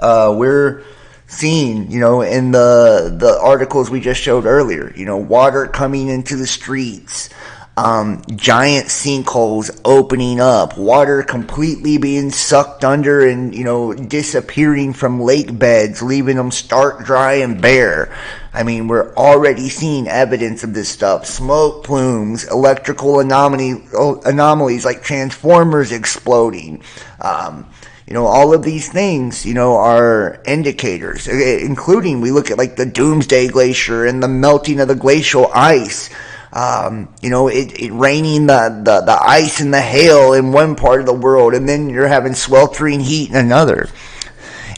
We're seen, in the articles we just showed earlier, water coming into the streets, giant sinkholes opening up, water completely being sucked under and, disappearing from lake beds, leaving them stark dry and bare. I mean, we're already seeing evidence of this stuff. Smoke plumes, electrical anomalies like transformers exploding. All of these things, are indicators, including we look at like the Doomsday Glacier and the melting of the glacial ice. It raining the ice and the hail in one part of the world, and then you're having sweltering heat in another.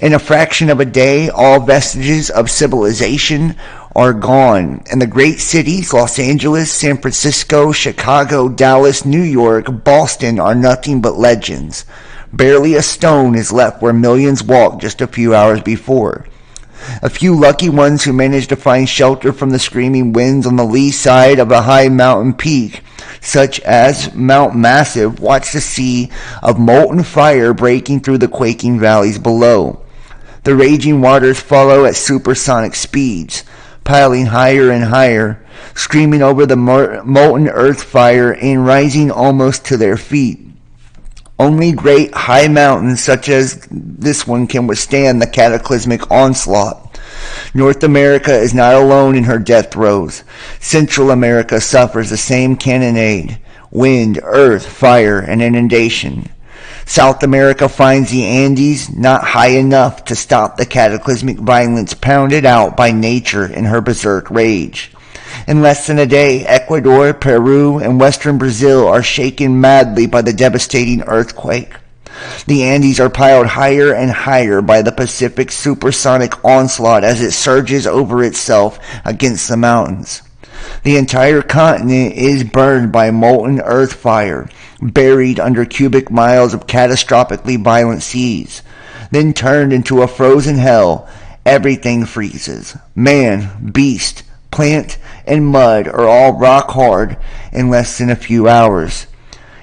In a fraction of a day, all vestiges of civilization are gone, and the great cities, Los Angeles, San Francisco, Chicago, Dallas, New York, Boston, are nothing but legends. Barely a stone is left where millions walked just a few hours before. A few lucky ones who managed to find shelter from the screaming winds on the lee side of a high mountain peak, such as Mount Massive, watched the sea of molten fire breaking through the quaking valleys below. The raging waters follow at supersonic speeds, piling higher and higher, screaming over the molten earth fire and rising almost to their feet. Only great high mountains such as this one can withstand the cataclysmic onslaught. North America is not alone in her death throes. Central America suffers the same cannonade, wind, earth, fire, and inundation. South America finds the Andes not high enough to stop the cataclysmic violence pounded out by nature in her berserk rage. In less than a day, Ecuador, Peru, and western Brazil are shaken madly by the devastating earthquake. The Andes are piled higher and higher by the Pacific supersonic onslaught as it surges over itself against the mountains. The entire continent is burned by molten earth fire, buried under cubic miles of catastrophically violent seas. Then turned into a frozen hell, everything freezes. Man, beast, plant, and mud are all rock hard in less than a few hours.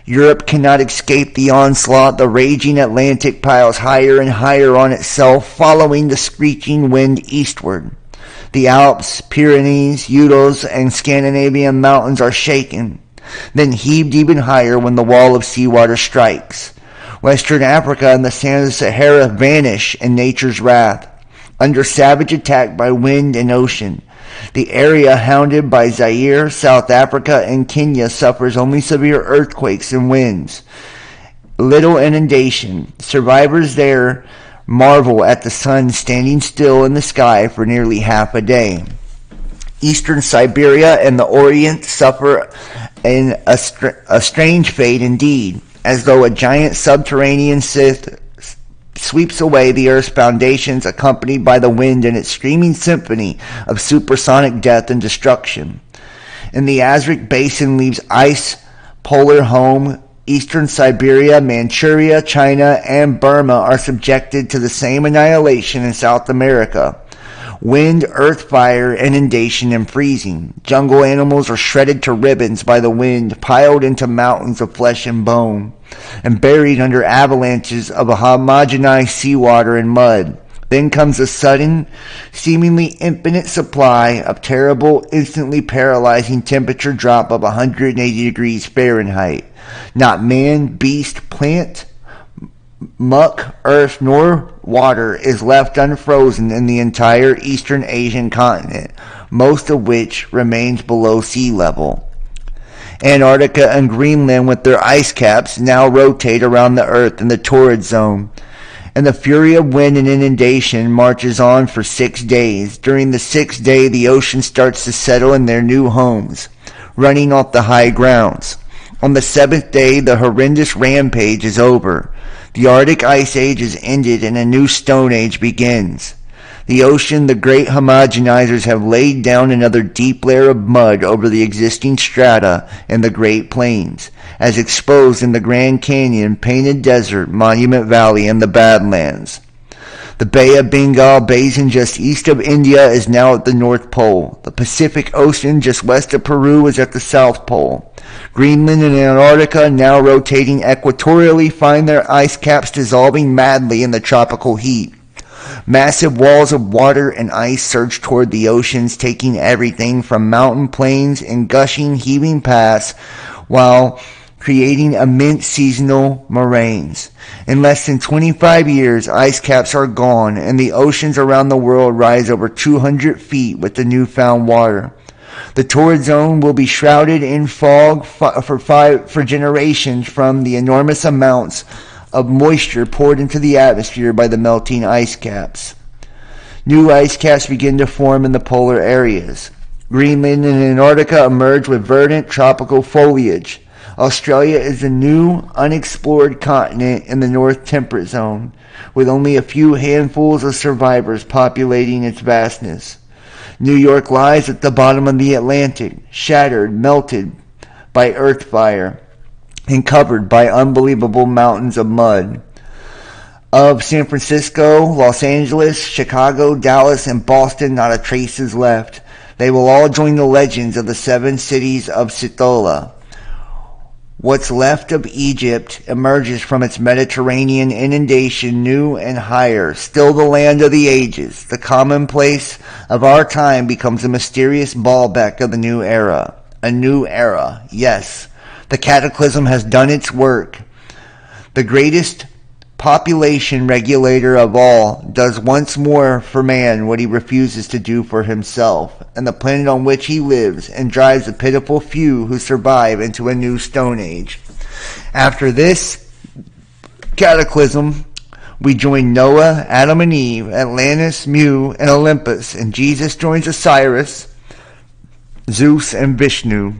Europe cannot escape the onslaught. The raging Atlantic piles higher and higher on itself, following the screeching wind eastward. The Alps, Pyrenees, Urals, and Scandinavian mountains are shaken, then heaved even higher when the wall of seawater strikes. Western Africa and the sands of Sahara vanish in nature's wrath, under savage attack by wind and ocean. The area hounded by Zaire, South Africa, and Kenya suffers only severe earthquakes and winds. Little inundation. Survivors there marvel at the sun standing still in the sky for nearly half a day. Eastern Siberia and the Orient suffer in a strange fate indeed, as though a giant subterranean Sith sweeps away the Earth's foundations, accompanied by the wind in its screaming symphony of supersonic death and destruction. In the Azraq Basin leaves ice, polar home. Eastern Siberia, Manchuria, China, and Burma are subjected to the same annihilation in South America. Wind, earth fire, inundation, and freezing. Jungle animals are shredded to ribbons by the wind, piled into mountains of flesh and bone, and buried under avalanches of a homogenized seawater and mud. Then comes a sudden, seemingly infinite supply of terrible, instantly paralyzing temperature drop of 180 degrees Fahrenheit. Not man, beast, plant, muck, earth, nor water is left unfrozen in the entire Eastern Asian continent, most of which remains below sea level. Antarctica and Greenland, with their ice caps, now rotate around the Earth in the torrid zone, and the fury of wind and inundation marches on for 6 days. During the 6th day, the ocean starts to settle in their new homes, running off the high grounds. On the 7th day, the horrendous rampage is over. The Arctic Ice Age is ended and a new Stone Age begins. The ocean, the great homogenizers, have laid down another deep layer of mud over the existing strata in the Great Plains, as exposed in the Grand Canyon, Painted Desert, Monument Valley, and the Badlands. The Bay of Bengal basin just east of India is now at the North Pole. The Pacific Ocean just west of Peru is at the South Pole. Greenland and Antarctica, now rotating equatorially, find their ice caps dissolving madly in the tropical heat. Massive walls of water and ice surge toward the oceans, taking everything from mountain plains and gushing, heaving paths while creating immense seasonal moraines. In less than 25 years, ice caps are gone, and the oceans around the world rise over 200 feet with the newfound water. The torrid zone will be shrouded in fog for generations from the enormous amounts of moisture poured into the atmosphere by the melting ice caps. New ice caps begin to form in the polar areas. Greenland and Antarctica emerge with verdant tropical foliage. Australia is a new, unexplored continent in the North Temperate Zone, with only a few handfuls of survivors populating its vastness. New York lies at the bottom of the Atlantic, shattered, melted by earth fire, and covered by unbelievable mountains of mud. Of San Francisco, Los Angeles, Chicago, Dallas, and Boston, not a trace is left. They will all join the legends of the seven cities of Sitola. What's left of Egypt emerges from its Mediterranean inundation new and higher, still the land of the ages. The commonplace of our time becomes a mysterious Baalbek of the new era. A new era, yes. The cataclysm has done its work. The greatest population regulator of all does once more for man what he refuses to do for himself and the planet on which he lives, and drives the pitiful few who survive into a new stone age. After this cataclysm, we join Noah, Adam and Eve, Atlantis, Mu, and Olympus, and Jesus joins Osiris, Zeus, and Vishnu.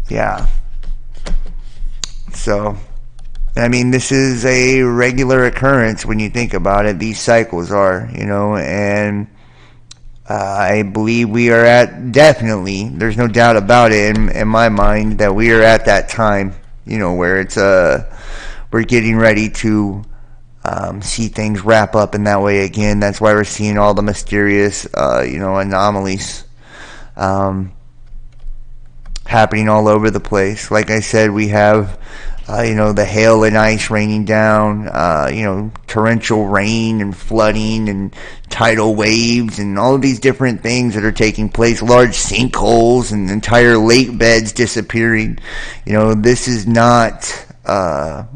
Yeah. So, I mean, this is a regular occurrence when you think about it. These cycles are, and I believe we are at, definitely, there's no doubt about it in my mind that we are at that time, where it's, we're getting ready to see things wrap up in that way again. That's why we're seeing all the mysterious, anomalies happening all over the place. Like I said, we have the hail and ice raining down, torrential rain and flooding and tidal waves and all of these different things that are taking place, large sinkholes and entire lake beds disappearing. This is not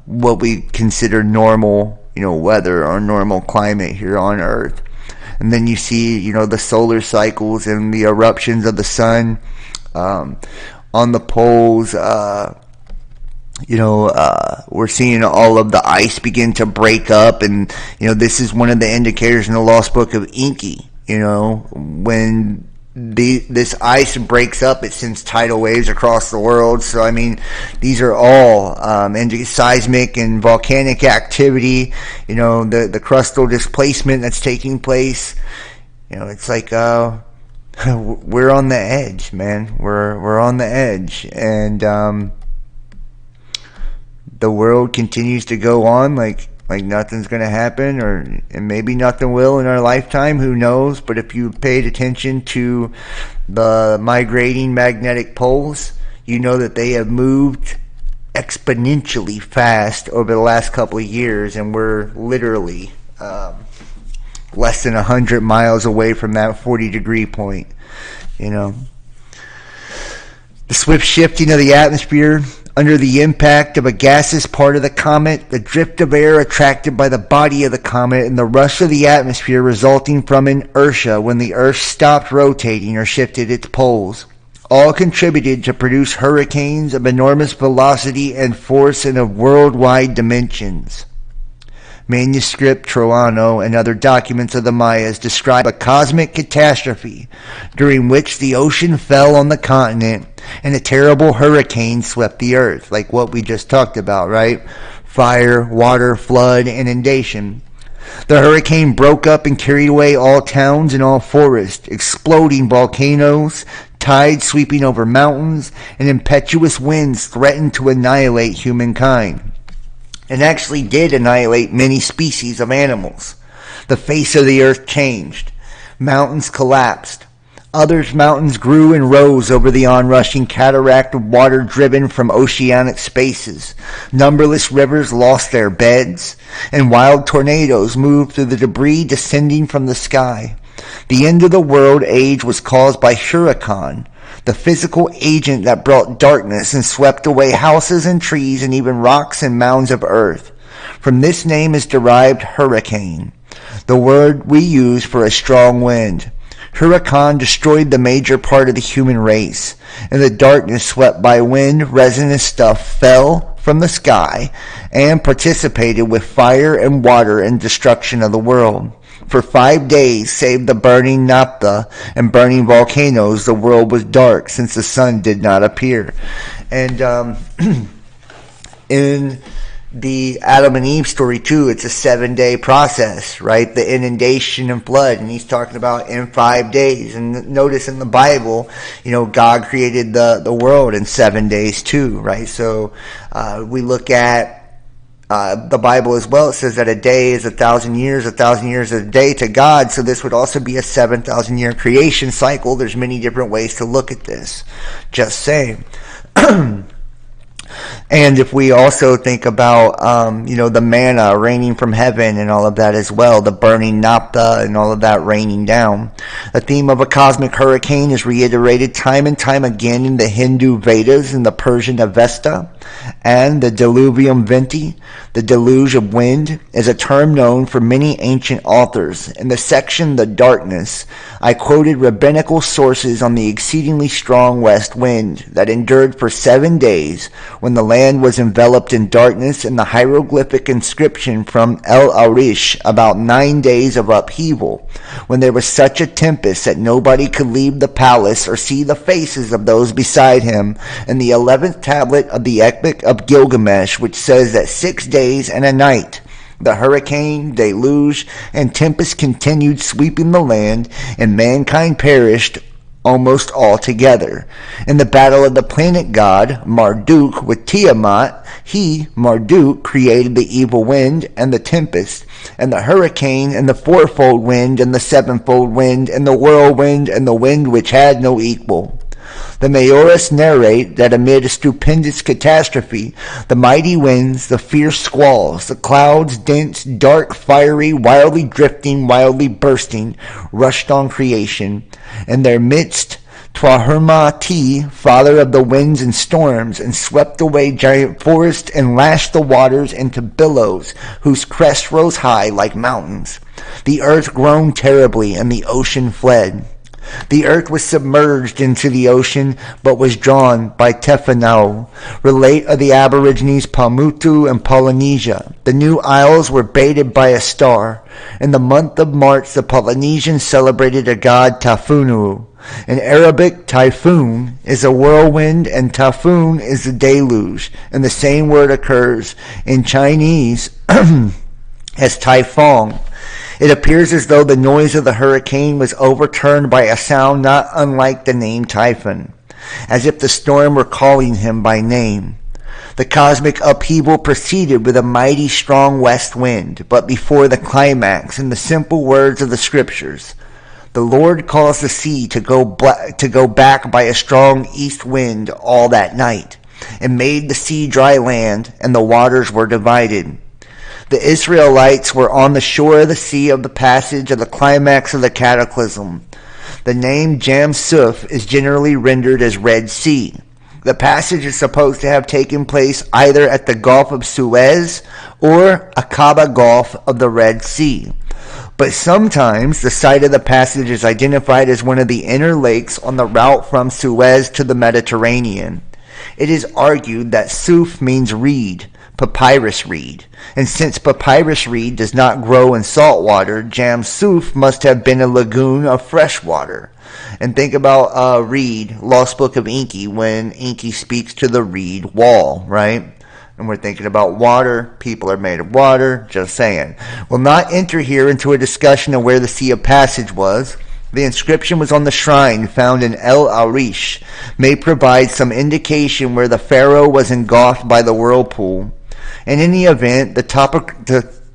what we consider normal, weather or normal climate here on Earth. And then you see, the solar cycles and the eruptions of the sun on the poles. We're seeing all of the ice begin to break up, and this is one of the indicators in the Lost Book of Enki. When this ice breaks up, it sends tidal waves across the world. So I mean, these are all seismic and volcanic activity. The crustal displacement that's taking place. It's like we're on the edge, man. We're on the edge, and the world continues to go on like nothing's going to happen, and maybe nothing will in our lifetime, who knows. But if you paid attention to the migrating magnetic poles, you know that they have moved exponentially fast over the last couple of years, and we're literally less than 100 miles away from that 40-degree point. The swift shifting of the atmosphere under the impact of a gaseous part of the comet, the drift of air attracted by the body of the comet, and the rush of the atmosphere resulting from inertia when the Earth stopped rotating or shifted its poles, all contributed to produce hurricanes of enormous velocity and force and of worldwide dimensions. Manuscript Troano and other documents of the Mayas describe a cosmic catastrophe during which the ocean fell on the continent and a terrible hurricane swept the earth, like what we just talked about, right? Fire, water, flood, inundation. The hurricane broke up and carried away all towns and all forests, exploding volcanoes, tides sweeping over mountains, and impetuous winds threatened to annihilate humankind. And actually did annihilate many species of animals. The face of the earth changed. Mountains collapsed. Others mountains grew and rose over the onrushing cataract of water driven from oceanic spaces. Numberless rivers lost their beds, and wild tornadoes moved through the debris descending from the sky. The end of the world age was caused by hurricane, the physical agent that brought darkness and swept away houses and trees and even rocks and mounds of earth. From this name is derived hurricane, the word we use for a strong wind. Hurricane destroyed the major part of the human race, and the darkness swept by wind, resinous stuff fell from the sky and participated with fire and water in destruction of the world. For 5 days, save the burning naphtha and burning volcanoes, the world was dark since the sun did not appear. And in the Adam and Eve story too, it's a 7-day process, right? The inundation and flood, and he's talking about in 5 days. And notice in the Bible, God created the world in 7 days too, right? So we look at the Bible as well. It says that a day is 1,000 years, 1,000 years is a day to God. So this would also be a 7,000 year creation cycle. There's many different ways to look at this. Just saying. And if we also think about, the manna raining from heaven and all of that as well, the burning naphtha and all of that raining down. The theme of a cosmic hurricane is reiterated time and time again in the Hindu Vedas and the Persian Avesta, and the Diluvium Venti, the deluge of wind, is a term known for many ancient authors. In the section The Darkness, I quoted rabbinical sources on the exceedingly strong west wind that endured for 7 days when the land was enveloped in darkness, and the hieroglyphic inscription from El Arish about 9 days of upheaval, when there was such a tempest that nobody could leave the palace or see the faces of those beside him, and the 11th tablet of the Epic of Gilgamesh, which says that 6 days and a night the hurricane, deluge, and tempest continued sweeping the land, and mankind perished almost altogether. In the battle of the planet god Marduk with Tiamat, he, Marduk, created the evil wind and the tempest, and the hurricane, and the fourfold wind, and the sevenfold wind, and the whirlwind, and the wind which had no equal. The Mayorists narrate that amid a stupendous catastrophe, the mighty winds, the fierce squalls, the clouds, dense, dark, fiery, wildly drifting, wildly bursting, rushed on creation. In their midst, Twahirma-Ti, father of the winds and storms, and swept away giant forests and lashed the waters into billows, whose crests rose high like mountains. The earth groaned terribly, and the ocean fled. The earth was submerged into the ocean, but was drawn by Tefenau. Relate of the Aborigines Pamutu and Polynesia. The new isles were baited by a star. In the month of March, the Polynesians celebrated a god Tafunu. In Arabic, typhoon is a whirlwind and typhoon is a deluge, and the same word occurs in Chinese as typhoon. It appears as though the noise of the hurricane was overturned by a sound not unlike the name Typhon, as if the storm were calling him by name. The cosmic upheaval proceeded with a mighty strong west wind, but before the climax, in the simple words of the scriptures, the Lord caused the sea to go back by a strong east wind all that night, and made the sea dry land, and the waters were divided. The Israelites were on the shore of the sea of the passage of the climax of the cataclysm. The name Jam-Suf is generally rendered as Red Sea. The passage is supposed to have taken place either at the Gulf of Suez or Aqaba Gulf of the Red Sea. But sometimes the site of the passage is identified as one of the inner lakes on the route from Suez to the Mediterranean. It is argued that Suf means reed, papyrus reed, and since papyrus reed does not grow in salt water, Jam-Suf must have been a lagoon of fresh water. And think about Reed, Lost Book of Enki, when Enki speaks to the reed wall, right? And we're thinking about water. People are made of water. Just saying. We'll not enter here into a discussion of where the Sea of Passage was. The inscription was on the shrine found in El Arish, may provide some indication where the pharaoh was engulfed by the whirlpool. In any event, the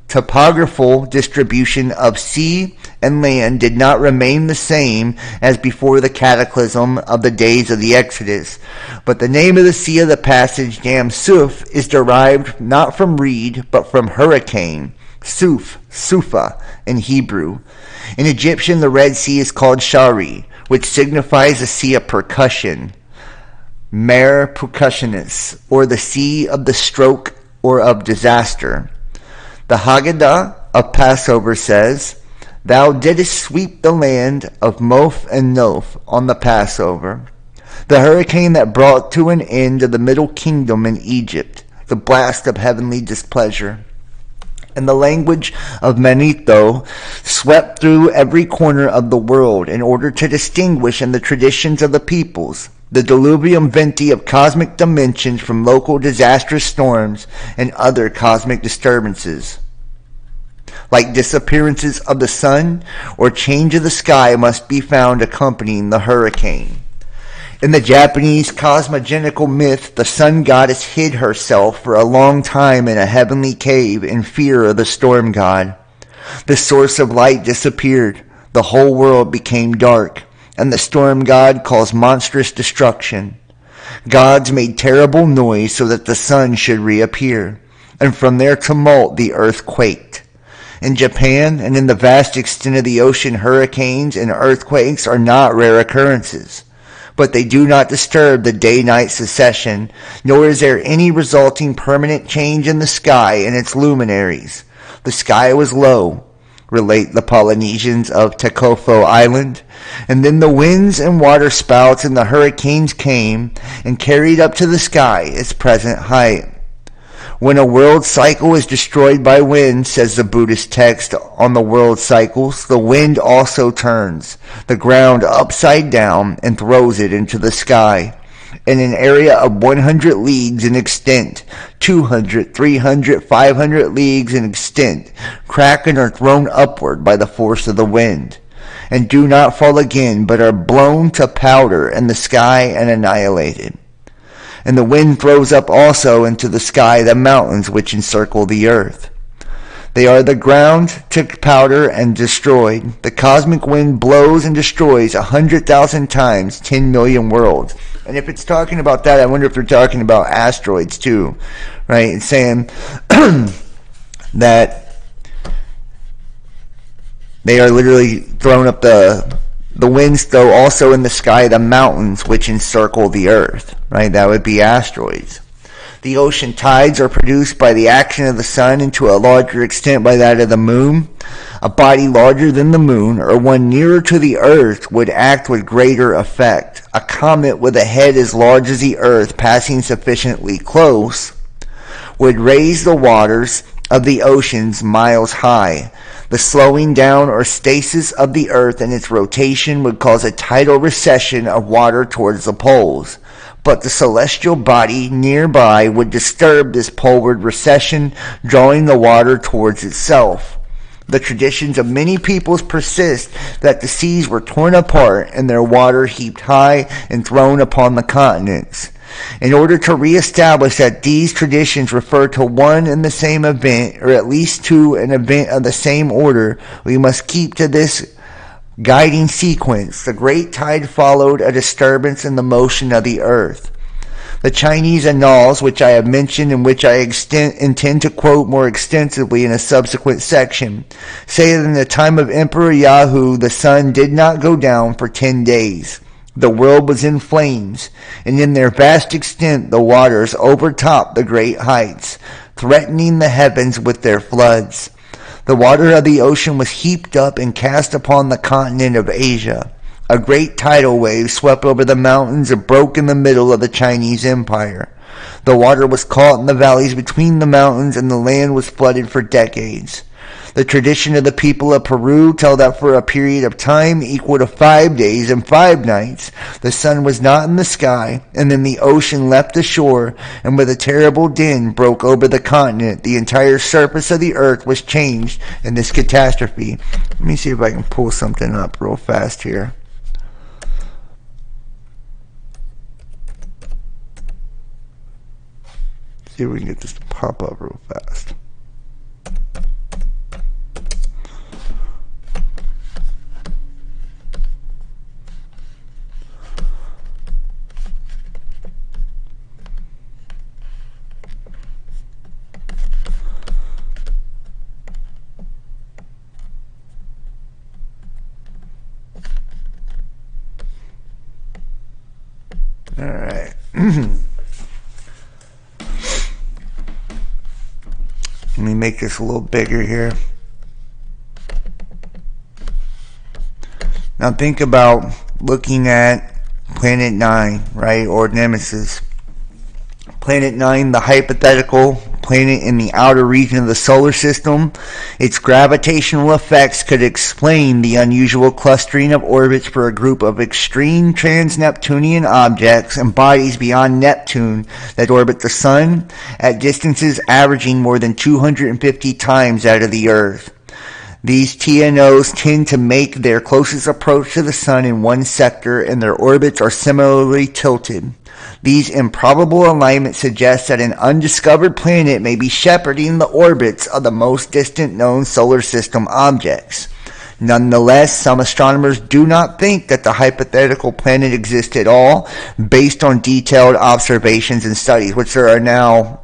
topographical distribution of sea and land did not remain the same as before the cataclysm of the days of the Exodus. But the name of the Sea of the Passage, Jam-Suf, is derived not from reed, but from hurricane, Suf, Sufa in Hebrew. In Egyptian, the Red Sea is called Shari, which signifies a sea of percussion, Mare percussionis, or the sea of the stroke or of disaster. The Haggadah of Passover says, "Thou didst sweep the land of Moph and Noph on the Passover." The hurricane that brought to an end of the Middle Kingdom in Egypt, the blast of heavenly displeasure. And the language of Manetho swept through every corner of the world in order to distinguish in the traditions of the peoples the diluvium venti of cosmic dimensions from local disastrous storms and other cosmic disturbances. Like disappearances of the sun or change of the sky must be found accompanying the hurricane. In the Japanese cosmogonical myth, the sun goddess hid herself for a long time in a heavenly cave in fear of the storm god. The source of light disappeared, the whole world became dark, and the storm god caused monstrous destruction. Gods made terrible noise so that the sun should reappear, and from their tumult the earth quaked. In Japan and in the vast extent of the ocean, hurricanes and earthquakes are not rare occurrences. But they do not disturb the day-night succession, nor is there any resulting permanent change in the sky and its luminaries. The sky was low, relate the Polynesians of Takofo Island, and then the winds and water spouts and the hurricanes came and carried up to the sky its present height. When a world cycle is destroyed by wind, says the Buddhist text on the world cycles, the wind also turns the ground upside down and throws it into the sky. In an area of 100 leagues in extent, 200, 300, 500 leagues in extent, crack and are thrown upward by the force of the wind, and do not fall again, but are blown to powder in the sky and annihilated. And the wind throws up also into the sky the mountains which encircle the earth. They are the ground to powder and destroyed. The cosmic wind blows and destroys 100,000 times 10 million worlds. And if it's talking about that, I wonder if they're talking about asteroids too, right? It's saying that they are literally throwing up the winds, though, also in the sky, the mountains which encircle the earth, right? That would be asteroids. The ocean tides are produced by the action of the sun and to a larger extent by that of the moon. A body larger than the moon or one nearer to the earth would act with greater effect. A comet with a head as large as the earth passing sufficiently close would raise the waters of the oceans miles high. The slowing down or stasis of the earth and its rotation would cause a tidal recession of water towards the poles. But the celestial body nearby would disturb this poleward recession, drawing the water towards itself. The traditions of many peoples persist that the seas were torn apart and their water heaped high and thrown upon the continents. In order to reestablish that these traditions refer to one and the same event, or at least to an event of the same order, we must keep to this guiding sequence. The great tide followed a disturbance in the motion of the earth. The Chinese annals, which I have mentioned and which I intend to quote more extensively in a subsequent section, say that in the time of Emperor Yahoo, the sun did not go down for 10 days. The world was in flames, and in their vast extent the waters overtopped the great heights, threatening the heavens with their floods. The water of the ocean was heaped up and cast upon the continent of Asia. A great tidal wave swept over the mountains and broke in the middle of the Chinese Empire. The water was caught in the valleys between the mountains, and the land was flooded for decades. The tradition of the people of Peru tell that for a period of time equal to 5 days and 5 nights, the sun was not in the sky, and then the ocean leapt the shore, and with a terrible din broke over the continent. The entire surface of the earth was changed in this catastrophe. Let me see if I can pull something up real fast here. See if we can get this to pop up real fast. All right. Let me make this a little bigger here. Now think about looking at Planet 9, right, or Nemesis. Planet 9, the hypothetical planet in the outer region of the solar system. Its gravitational effects could explain the unusual clustering of orbits for a group of extreme trans-Neptunian objects and bodies beyond Neptune that orbit the Sun at distances averaging more than 250 times that of the Earth. These TNOs tend to make their closest approach to the Sun in one sector, and their orbits are similarly tilted. These improbable alignments suggest that an undiscovered planet may be shepherding the orbits of the most distant known solar system objects. Nonetheless, some astronomers do not think that the hypothetical planet exists at all, based on detailed observations and studies, which there are now,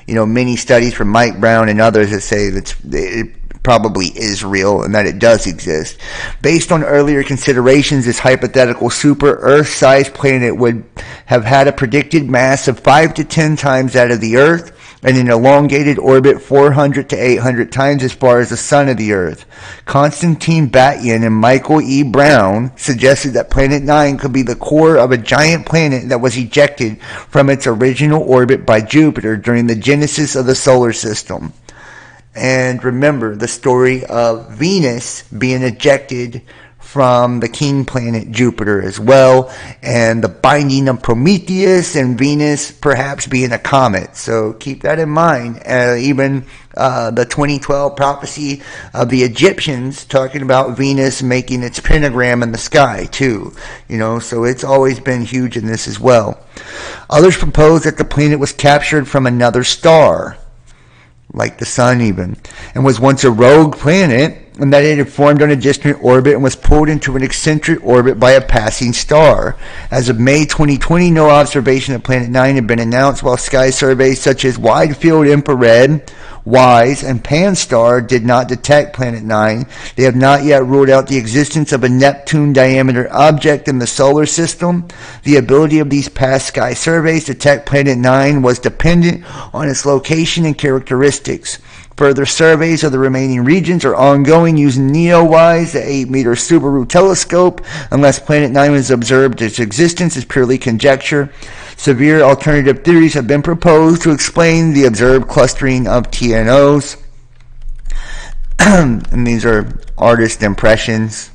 many studies from Mike Brown and others that say that it probably is real and that it does exist. Based on earlier considerations, this hypothetical super Earth-sized planet would have had a predicted mass of 5 to 10 times that of the Earth and an elongated orbit 400 to 800 times as far as the Sun of the Earth. Konstantin Batyan and Michael E. Brown suggested that Planet 9 could be the core of a giant planet that was ejected from its original orbit by Jupiter during the genesis of the solar system. And remember the story of Venus being ejected from the king planet Jupiter as well, and the binding of Prometheus and Venus perhaps being a comet. So keep that in mind. Even the 2012 prophecy of the Egyptians talking about Venus making its pentagram in the sky too. So it's always been huge in this as well. Others propose that the planet was captured from another star, like the Sun even, and was once a rogue planet, and that it had formed on a distant orbit and was pulled into an eccentric orbit by a passing star. As of May 2020, no observation of Planet 9 had been announced, while sky surveys such as Wide Field Infrared, WISE, and Pan-STARRS did not detect Planet 9. They have not yet ruled out the existence of a Neptune-diameter object in the solar system. The ability of these past sky surveys to detect Planet 9 was dependent on its location and characteristics. Further surveys of the remaining regions are ongoing using NEO-WISE, the 8-meter Subaru telescope. Unless Planet 9 was observed, its existence is purely conjecture. Severe alternative theories have been proposed to explain the observed clustering of TNOs. And these are artist impressions.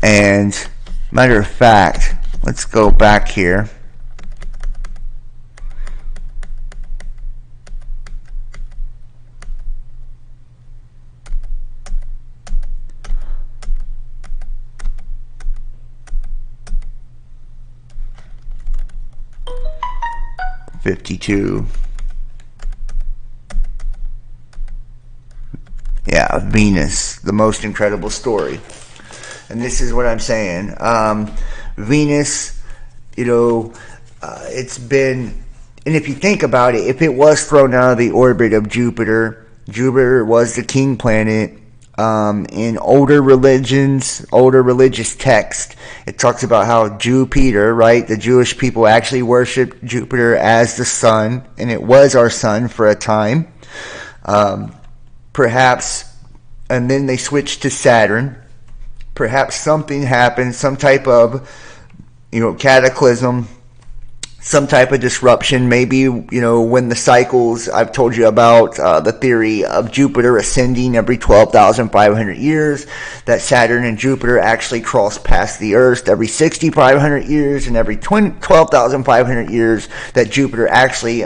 And matter of fact, let's go back here. Yeah, Venus, the most incredible story. And this is what I'm saying. Venus, it's been, and if you think about it, if it was thrown out of the orbit of Jupiter, Jupiter was the king planet. In older religions, older religious texts, it talks about how Jupiter, right, the Jewish people actually worshipped Jupiter as the sun, and it was our sun for a time. Perhaps, and then they switched to Saturn. Perhaps something happened, some type of, cataclysm, some type of disruption. Maybe, when the cycles, I've told you about the theory of Jupiter ascending every 12,500 years, that Saturn and Jupiter actually cross past the Earth every 6,500 years, and every 12,500 years that Jupiter actually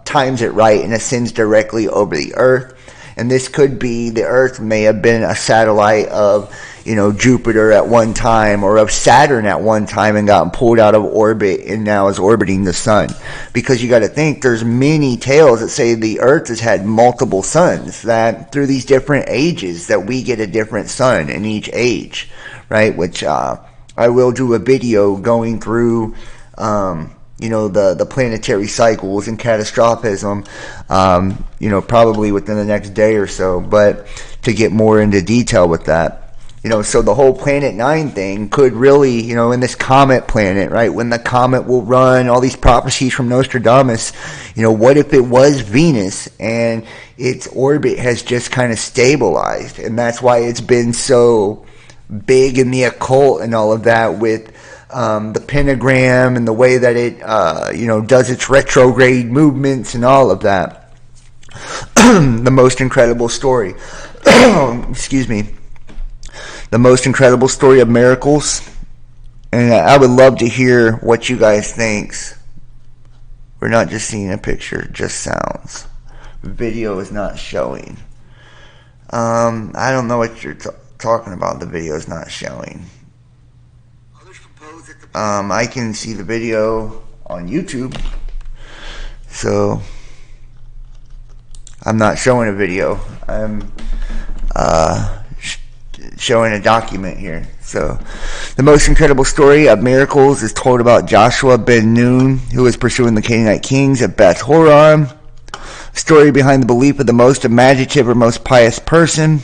times it right and ascends directly over the Earth. And this could be, the Earth may have been a satellite of Jupiter at one time, or of Saturn at one time, and gotten pulled out of orbit and now is orbiting the sun. Because you got to think, there's many tales that say the Earth has had multiple suns, that through these different ages that we get a different sun in each age, right? Which I will do a video going through the planetary cycles and catastrophism, probably within the next day or so. But to get more into detail with that. So the whole Planet 9 thing could really, in this comet planet, right, when the comet will run, all these prophecies from Nostradamus, what if it was Venus and its orbit has just kind of stabilized, and that's why it's been so big in the occult and all of that with the pentagram and the way that it, does its retrograde movements and all of that. The most incredible story. Excuse me. The most incredible story of miracles. And I would love to hear what you guys think. We're not just seeing a picture, just sounds. Video is not showing. I don't know what you're talking about. The video is not showing. I can see the video on YouTube. So I'm not showing a video. I'm showing a document here. So the most incredible story of miracles is told about Joshua ben Nun, who was pursuing the Canaanite kings at Beth Horon. Story behind the belief of the most imaginative or most pious person,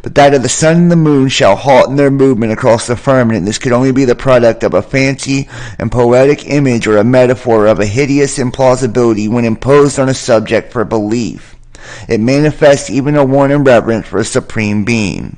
but that of the sun and the moon shall halt in their movement across the firmament. This could only be the product of a fancy and poetic image or a metaphor of a hideous implausibility when imposed on a subject for belief. It manifests even a warning reverence for a supreme being.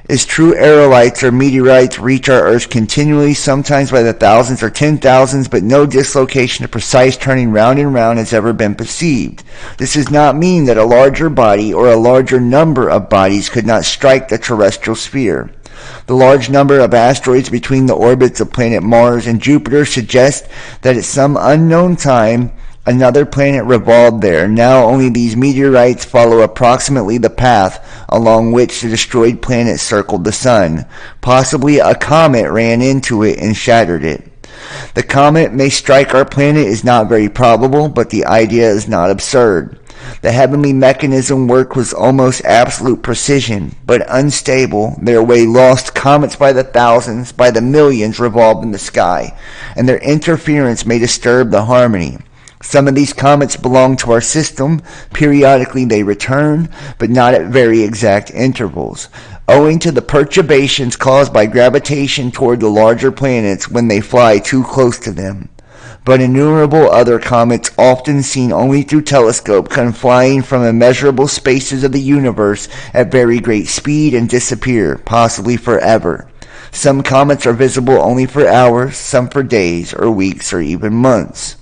As true aerolites or meteorites reach our Earth continually, sometimes by the thousands or 10,000s, but no dislocation or precise turning round and round has ever been perceived. This does not mean that a larger body or a larger number of bodies could not strike the terrestrial sphere. The large number of asteroids between the orbits of planet Mars and Jupiter suggests that at some unknown time, another planet revolved there. Now only these meteorites follow approximately the path along which the destroyed planet circled the sun. Possibly a comet ran into it and shattered it. The comet may strike our planet is not very probable, but the idea is not absurd. The heavenly mechanism worked with almost absolute precision, but unstable. Their way lost, comets by the thousands, by the millions revolved in the sky, and their interference may disturb the harmony. Some of these comets belong to our system. Periodically they return, but not at very exact intervals, owing to the perturbations caused by gravitation toward the larger planets when they fly too close to them. But innumerable other comets, often seen only through telescope, come flying from immeasurable spaces of the universe at very great speed and disappear, possibly forever. Some comets are visible only for hours, some for days or weeks or even months.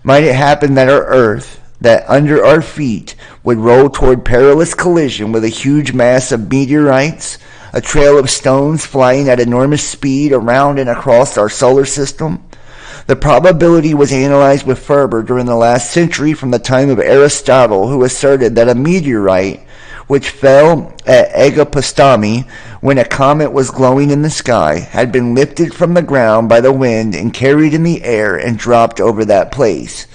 Might it happen that our Earth, that under our feet, would roll toward perilous collision with a huge mass of meteorites, a trail of stones flying at enormous speed around and across our solar system? The probability was analyzed with fervor during the last century from the time of Aristotle, who asserted that a meteorite, which fell at Egopostami when a comet was glowing in the sky, had been lifted from the ground by the wind and carried in the air and dropped over that place.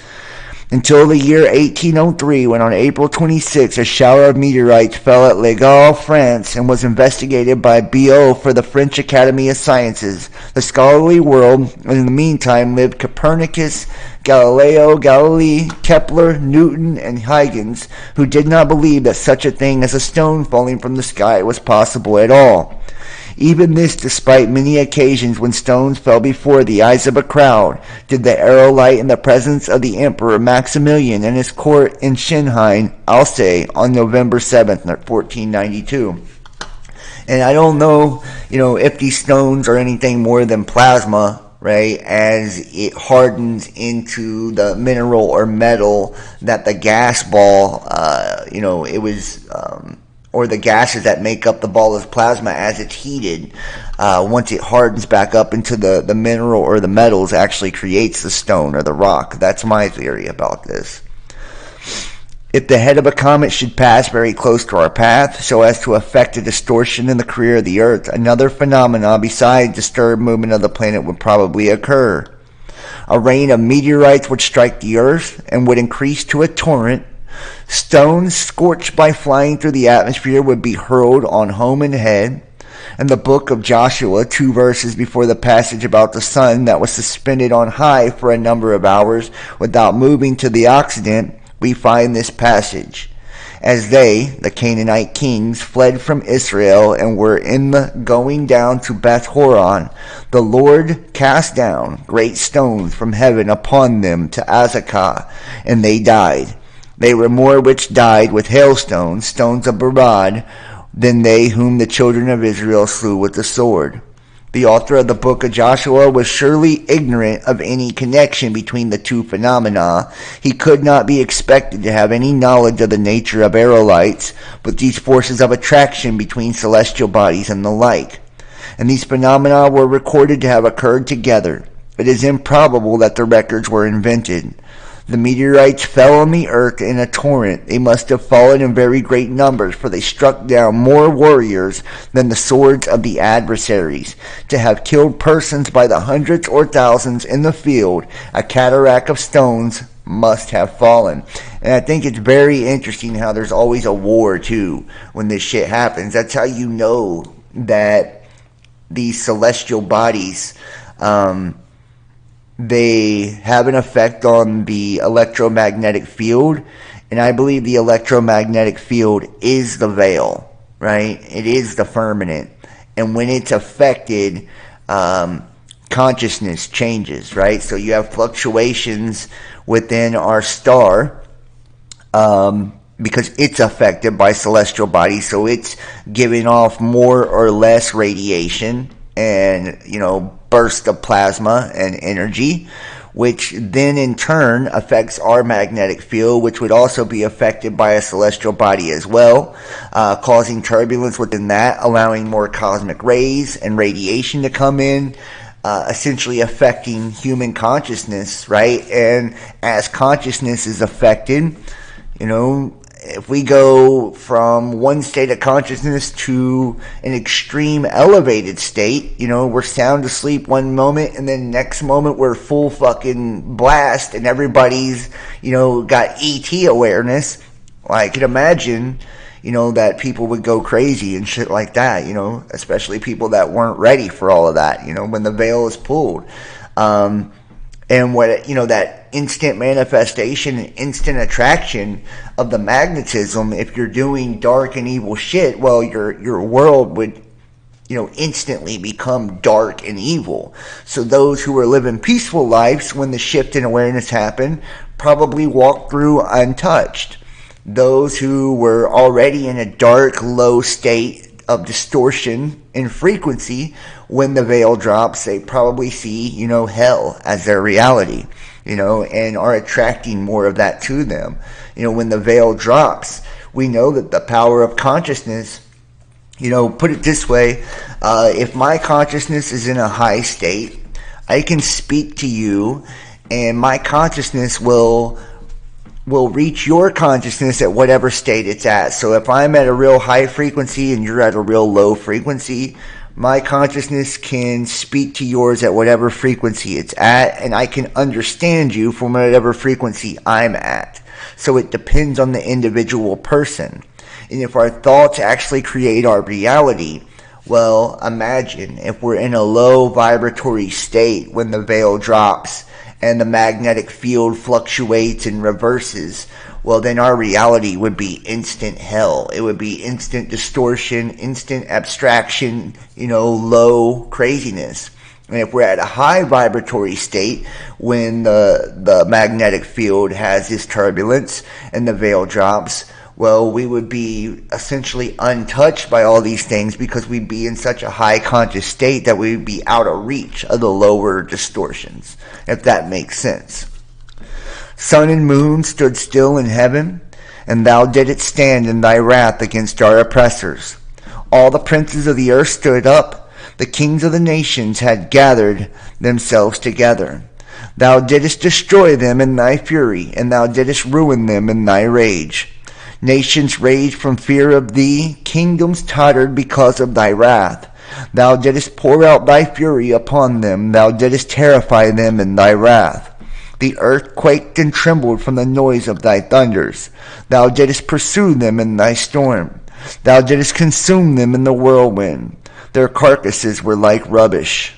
Until the year 1803, when on April 26 a shower of meteorites fell at Les Gaules, France, and was investigated by Biot for the French Academy of Sciences. The scholarly world, in the meantime, lived Copernicus, Galileo Galilei, Kepler, Newton, and Huygens, who did not believe that such a thing as a stone falling from the sky was possible at all. Even this, despite many occasions when stones fell before the eyes of a crowd, did the aerolite in the presence of the Emperor Maximilian and his court in Shenheim, Alsace, on November 7th, 1492. And I don't know, if these stones are anything more than plasma, right, as it hardens into the mineral or metal that the gas ball, or the gases that make up the ball of plasma as it's heated, once it hardens back up into the mineral or the metals, actually creates the stone or the rock. That's my theory about this. If the head of a comet should pass very close to our path, so as to affect a distortion in the career of the Earth, another phenomenon besides disturbed movement of the planet would probably occur. A rain of meteorites would strike the Earth and would increase to a torrent. Stones scorched by flying through the atmosphere would be hurled on home and head. In the book of Joshua, 2 verses before the passage about the sun that was suspended on high for a number of hours without moving to the Occident, we find this passage. As they, the Canaanite kings, fled from Israel and were in the going down to Beth-horon, the Lord cast down great stones from heaven upon them to Azekah, and they died. They were more which died with hailstones, stones of Barad, than they whom the children of Israel slew with the sword. The author of the book of Joshua was surely ignorant of any connection between the two phenomena. He could not be expected to have any knowledge of the nature of aerolites, but these forces of attraction between celestial bodies and the like. And these phenomena were recorded to have occurred together. It is improbable that the records were invented. The meteorites fell on the earth in a torrent. They must have fallen in very great numbers, for they struck down more warriors than the swords of the adversaries. To have killed persons by the hundreds or thousands in the field, a cataract of stones must have fallen. And I think it's very interesting how there's always a war, too, when this shit happens. That's how you know that these celestial bodies, they have an effect on the electromagnetic field, and I believe the electromagnetic field is the veil, right? It is the firmament, and when it's affected, consciousness changes, right? So you have fluctuations within our star, because it's affected by celestial bodies, so it's giving off more or less radiation, and, burst of plasma and energy, which then in turn affects our magnetic field, which would also be affected by a celestial body as well, causing turbulence within that, allowing more cosmic rays and radiation to come in, essentially affecting human consciousness, right? And as consciousness is affected, if we go from one state of consciousness to an extreme elevated state, we're sound asleep one moment, and then next moment we're full fucking blast, and everybody's, got ET awareness. Well, I could imagine, that people would go crazy and shit like that, especially people that weren't ready for all of that, when the veil is pulled. And what, that instant manifestation and instant attraction of the magnetism, if you're doing dark and evil shit, well, your world would, instantly become dark and evil. So those who were living peaceful lives when the shift in awareness happened probably walked through untouched. Those who were already in a dark, low state of distortion in frequency, when the veil drops, they probably see, hell as their reality, and are attracting more of that to them. When the veil drops, we know that the power of consciousness, put it this way, if my consciousness is in a high state, I can speak to you, and my consciousness will reach your consciousness at whatever state it's at. So if I'm at a real high frequency and you're at a real low frequency, my consciousness can speak to yours at whatever frequency it's at, and I can understand you from whatever frequency I'm at. So it depends on the individual person. And if our thoughts actually create our reality, well, imagine if we're in a low vibratory state when the veil drops and the magnetic field fluctuates and reverses, well, then our reality would be instant hell. It would be instant distortion, instant abstraction, low craziness. And if we're at a high vibratory state when the magnetic field has this turbulence and the veil drops, well, we would be essentially untouched by all these things because we'd be in such a high conscious state that we'd be out of reach of the lower distortions, if that makes sense. Sun and moon stood still in heaven, and thou didst stand in thy wrath against our oppressors. All the princes of the earth stood up. The kings of the nations had gathered themselves together. Thou didst destroy them in thy fury, and thou didst ruin them in thy rage. Nations raged from fear of thee, kingdoms tottered because of thy wrath. Thou didst pour out thy fury upon them, thou didst terrify them in thy wrath. The earth quaked and trembled from the noise of thy thunders. Thou didst pursue them in thy storm. Thou didst consume them in the whirlwind. Their carcasses were like rubbish.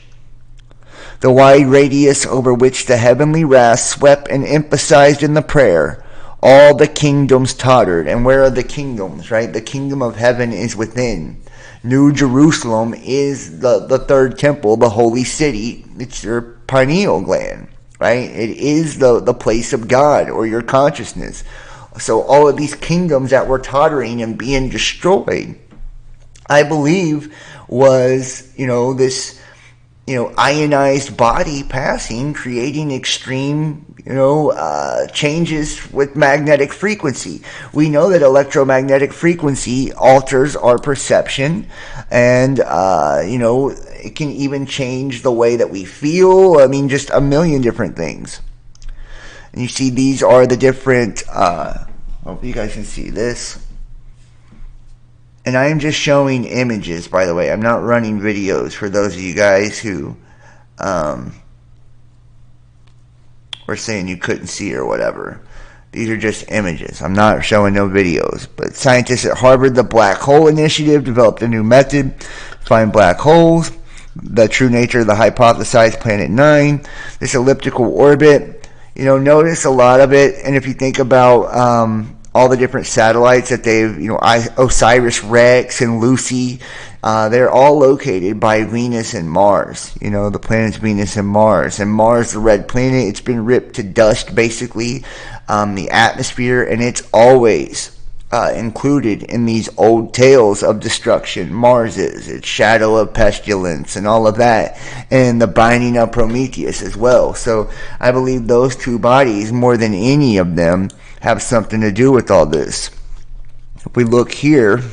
The wide radius over which the heavenly wrath swept and emphasized in the prayer, All the kingdoms tottered. And where are the kingdoms, right? The kingdom of heaven is within. New Jerusalem is the third temple, the holy city. It's your pineal gland, right? It is the place of God, or your consciousness. So all of these kingdoms that were tottering and being destroyed, I believe, was, this, ionized body passing, creating extreme, changes with magnetic frequency. We know that electromagnetic frequency alters our perception, and, it can even change the way that we feel. I mean, just a million different things. And you see, these are the different, hope you guys can see this. And I am just showing images, by the way. I'm not running videos for those of you guys who were saying you couldn't see or whatever. These are just images. I'm not showing no videos. But scientists at Harvard, the Black Hole Initiative, developed a new method to find black holes. The true nature of the hypothesized Planet 9. This elliptical orbit. Notice a lot of it. And if you think about all the different satellites that they've, OSIRIS-REx and Lucy, they're all located by Venus and Mars. The planets Venus and Mars. And Mars, the red planet, it's been ripped to dust, basically, the atmosphere, and it's always included in these old tales of destruction. Mars is, its shadow of pestilence and all of that, and the binding of Prometheus as well. So I believe those two bodies, more than any of them, have something to do with all this. If we look here,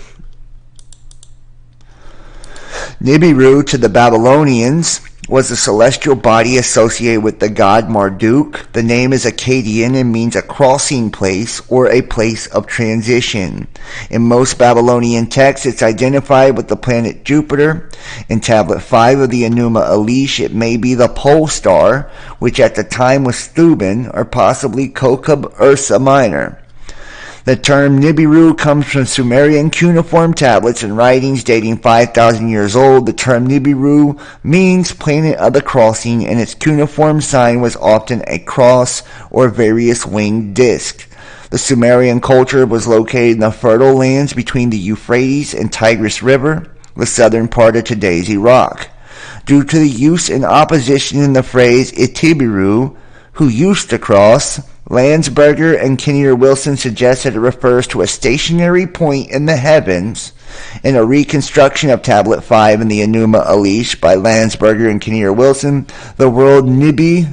Nibiru to the Babylonians was a celestial body associated with the god Marduk. The name is Akkadian and means a crossing place or a place of transition. In most Babylonian texts, it's identified with the planet Jupiter. In Tablet 5 of the Enuma Elish, it may be the pole star, which at the time was Thuban, or possibly Kokab Ursa Minor. The term Nibiru comes from Sumerian cuneiform tablets and writings dating 5,000 years old. The term Nibiru means planet of the crossing, and its cuneiform sign was often a cross or various winged disc. The Sumerian culture was located in the fertile lands between the Euphrates and Tigris River, the southern part of today's Iraq. Due to the use and opposition in the phrase Itibiru, who used to cross, Landsberger and Kinnear-Wilson suggest that it refers to a stationary point in the heavens. In a reconstruction of Tablet 5 in the Enuma Elish by Landsberger and Kinnear-Wilson, the word Nibiri,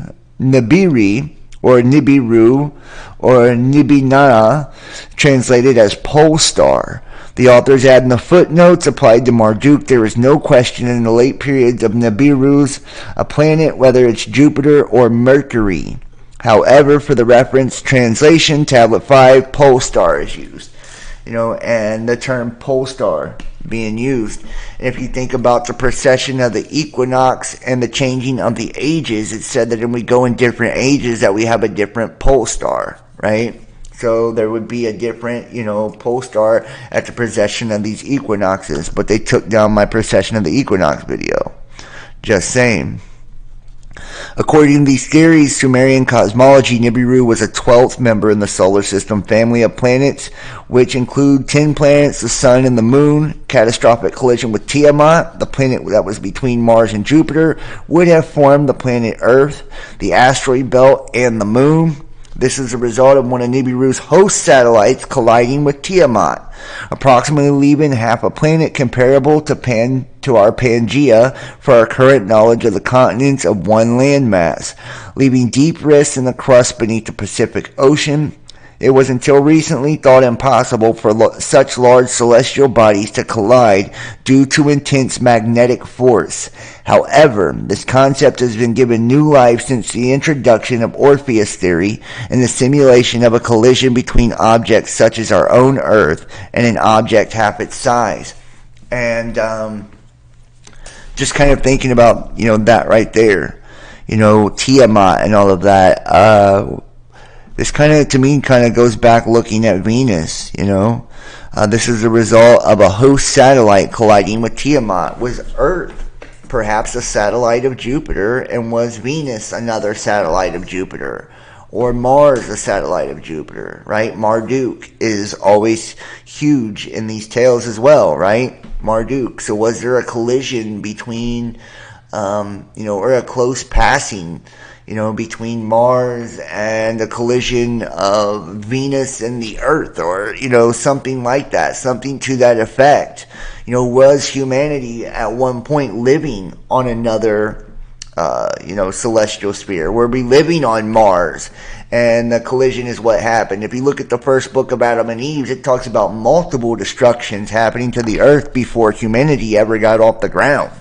or Nibiru, or Nibinara, translated as pole star. The authors add in the footnotes applied to Marduk, there is no question in the late periods of Nibiru's a planet, whether it's Jupiter or Mercury. However, for the reference translation, Tablet 5, pole star is used. And the term pole star being used. And if you think about the precession of the equinox and the changing of the ages, it's said that when we go in different ages that we have a different pole star, right? So there would be a different, pole star at the precession of these equinoxes. But they took down my precession of the equinox video. Just saying. According to these theories, Sumerian cosmology, Nibiru was a 12th member in the solar system family of planets, which include 10 planets, the Sun and the Moon. Catastrophic collision with Tiamat, the planet that was between Mars and Jupiter, would have formed the planet Earth, the asteroid belt, and the Moon. This is a result of one of Nibiru's host satellites colliding with Tiamat, approximately leaving half a planet comparable to our Pangea for our current knowledge of the continents of one landmass, leaving deep rifts in the crust beneath the Pacific Ocean. It was until recently thought impossible for such large celestial bodies to collide due to intense magnetic force. However, this concept has been given new life since the introduction of Orpheus theory and the simulation of a collision between objects such as our own Earth and an object half its size. And just kind of thinking about, that right there, Tiamat and all of that, this to me goes back looking at Venus, this is the result of a host satellite colliding with Tiamat. Was Earth perhaps a satellite of Jupiter, and was Venus another satellite of Jupiter? Or Mars, a satellite of Jupiter, right? Marduk is always huge in these tales as well, right? Marduk. So was there a collision between, or a close passing, between Mars and a collision of Venus and the Earth, or, something like that, something to that effect? Was humanity at one point living on another celestial sphere? Were we living on Mars? And the collision is what happened. If you look at the first book of Adam and Eve, it talks about multiple destructions happening to the earth before humanity ever got off the ground.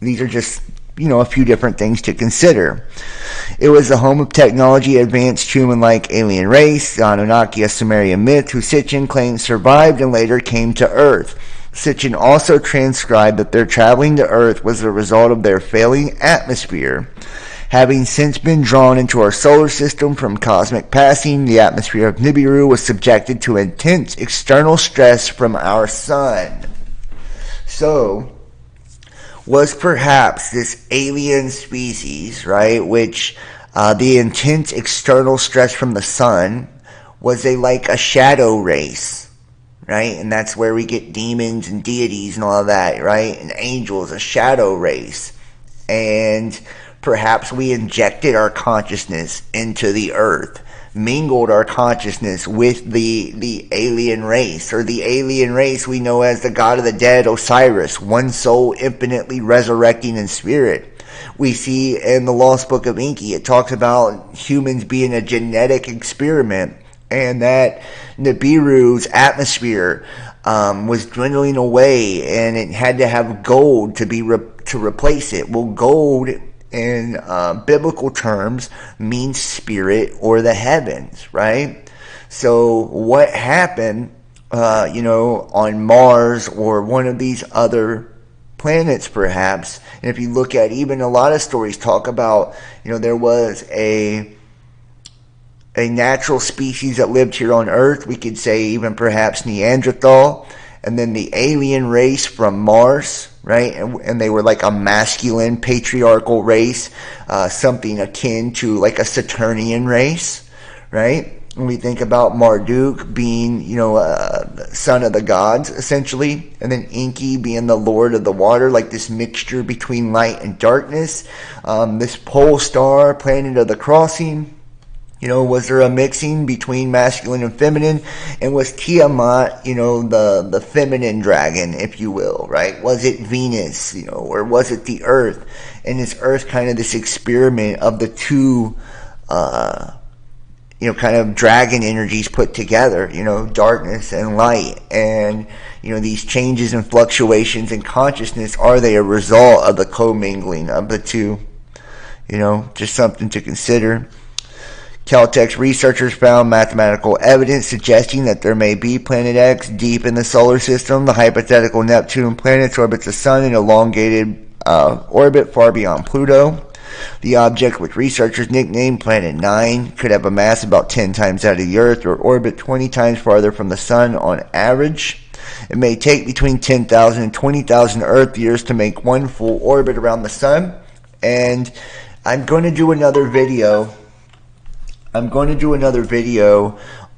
These are just, a few different things to consider. It was the home of technology, advanced human-like alien race, the Anunnaki, a Sumerian myth, who Sitchin claims survived and later came to Earth. Sitchin also transcribed that their traveling to Earth was the result of their failing atmosphere. Having since been drawn into our solar system from cosmic passing, the atmosphere of Nibiru was subjected to intense external stress from our sun. So, was perhaps this alien species, right, which the intense external stress from the sun was like a shadow race, right? And that's where we get demons and deities and all of that, right? And angels, a shadow race. And perhaps we injected our consciousness into the earth, mingled our consciousness with the alien race, or the alien race we know as the god of the dead, Osiris, one soul infinitely resurrecting in spirit. We see in the Lost Book of Enki, it talks about humans being a genetic experiment, and that Nibiru's atmosphere was dwindling away, and it had to have gold to replace it. Well, gold in biblical terms means spirit or the heavens, right? So what happened, on Mars or one of these other planets perhaps, and if you look at even a lot of stories talk about, there was a natural species that lived here on Earth, we could say even perhaps Neanderthal, and then the alien race from Mars, right? And they were like a masculine, patriarchal race, something akin to like a Saturnian race, right? When we think about Marduk being, son of the gods, essentially, and then Enki being the lord of the water, like this mixture between light and darkness. This pole star, planet of the crossing, was there a mixing between masculine and feminine? And was Tiamat, the feminine dragon, if you will, right? Was it Venus, or was it the Earth? And is Earth kind of this experiment of the two, kind of dragon energies put together, darkness and light? And, these changes and fluctuations in consciousness, are they a result of the commingling of the two? Just something to consider. Caltech's researchers found mathematical evidence suggesting that there may be Planet X deep in the solar system. The hypothetical Neptune planet orbits the Sun in an elongated orbit far beyond Pluto. The object, which researchers nicknamed Planet 9, could have a mass about 10 times that of the Earth, or orbit 20 times farther from the Sun on average. It may take between 10,000 and 20,000 Earth years to make one full orbit around the Sun. And I'm going to do another video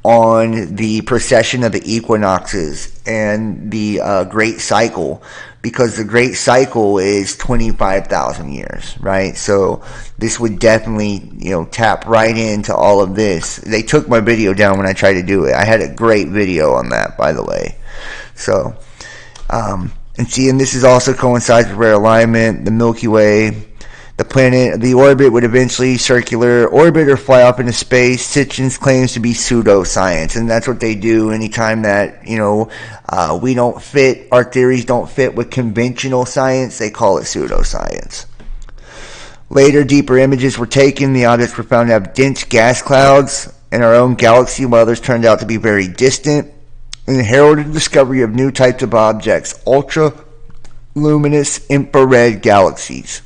on the precession of the equinoxes and the Great Cycle, because the Great Cycle is 25,000 years, right? So this would definitely, tap right into all of this. They took my video down when I tried to do it. I had a great video on that, by the way. So, and this is also coincides with rare alignment, the Milky Way. The orbit would eventually circular orbit or fly off into space. Sitchin's claims to be pseudoscience, and that's what they do anytime that, we don't fit, our theories don't fit with conventional science, they call it pseudoscience. Later, deeper images were taken. The objects were found to have dense gas clouds in our own galaxy, while others turned out to be very distant, and heralded the discovery of new types of objects, ultra-luminous infrared galaxies.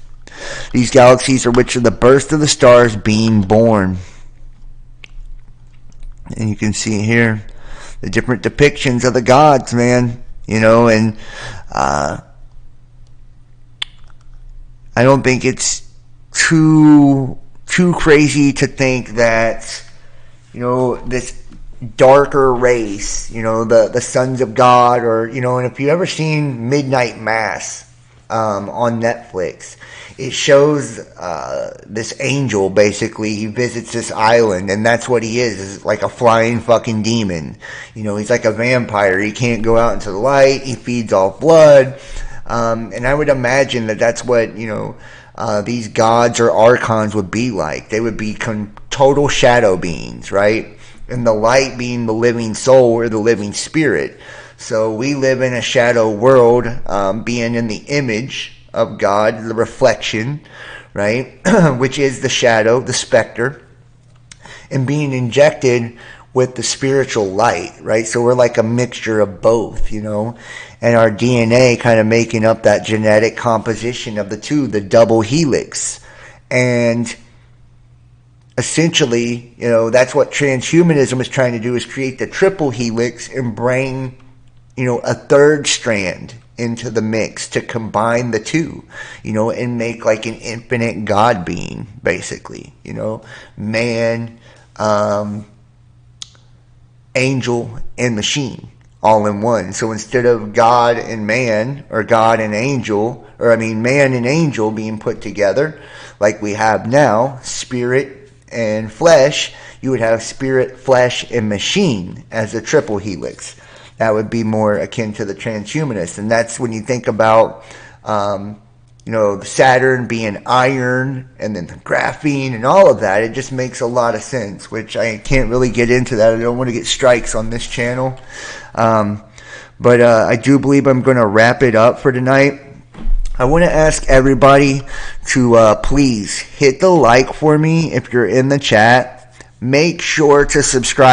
These galaxies are which are the burst of the stars being born. And you can see here the different depictions of the gods, man. And I don't think it's too too crazy to think that, this darker race, the sons of God, or, and if you've ever seen Midnight Mass on Netflix, it shows this angel, basically. He visits this island, and that's what he is like a flying fucking demon. He's like a vampire. He can't go out into the light. He feeds off blood. And I would imagine that that's what, these gods or archons would be like. They would be total shadow beings, right? And the light being the living soul or the living spirit. So we live in a shadow world, being in the image of God, the reflection, right? Which is the shadow, the specter, and being injected with the spiritual light, right? So we're like a mixture of both, and our DNA kind of making up that genetic composition of the two, the double helix. And essentially, that's what transhumanism is trying to do, is create the triple helix and bring, a third strand into the mix to combine the two, and make like an infinite God being, basically, man, angel, and machine all in one. So instead of God and man, or God and angel, man and angel being put together like we have now, spirit and flesh, you would have spirit, flesh, and machine as a triple helix. That would be more akin to the transhumanists. And that's when you think about, Saturn being iron, and then the graphene and all of that. It just makes a lot of sense, which I can't really get into that. I don't want to get strikes on this channel. But I do believe I'm going to wrap it up for tonight. I want to ask everybody to please hit the like for me if you're in the chat. Make sure to subscribe.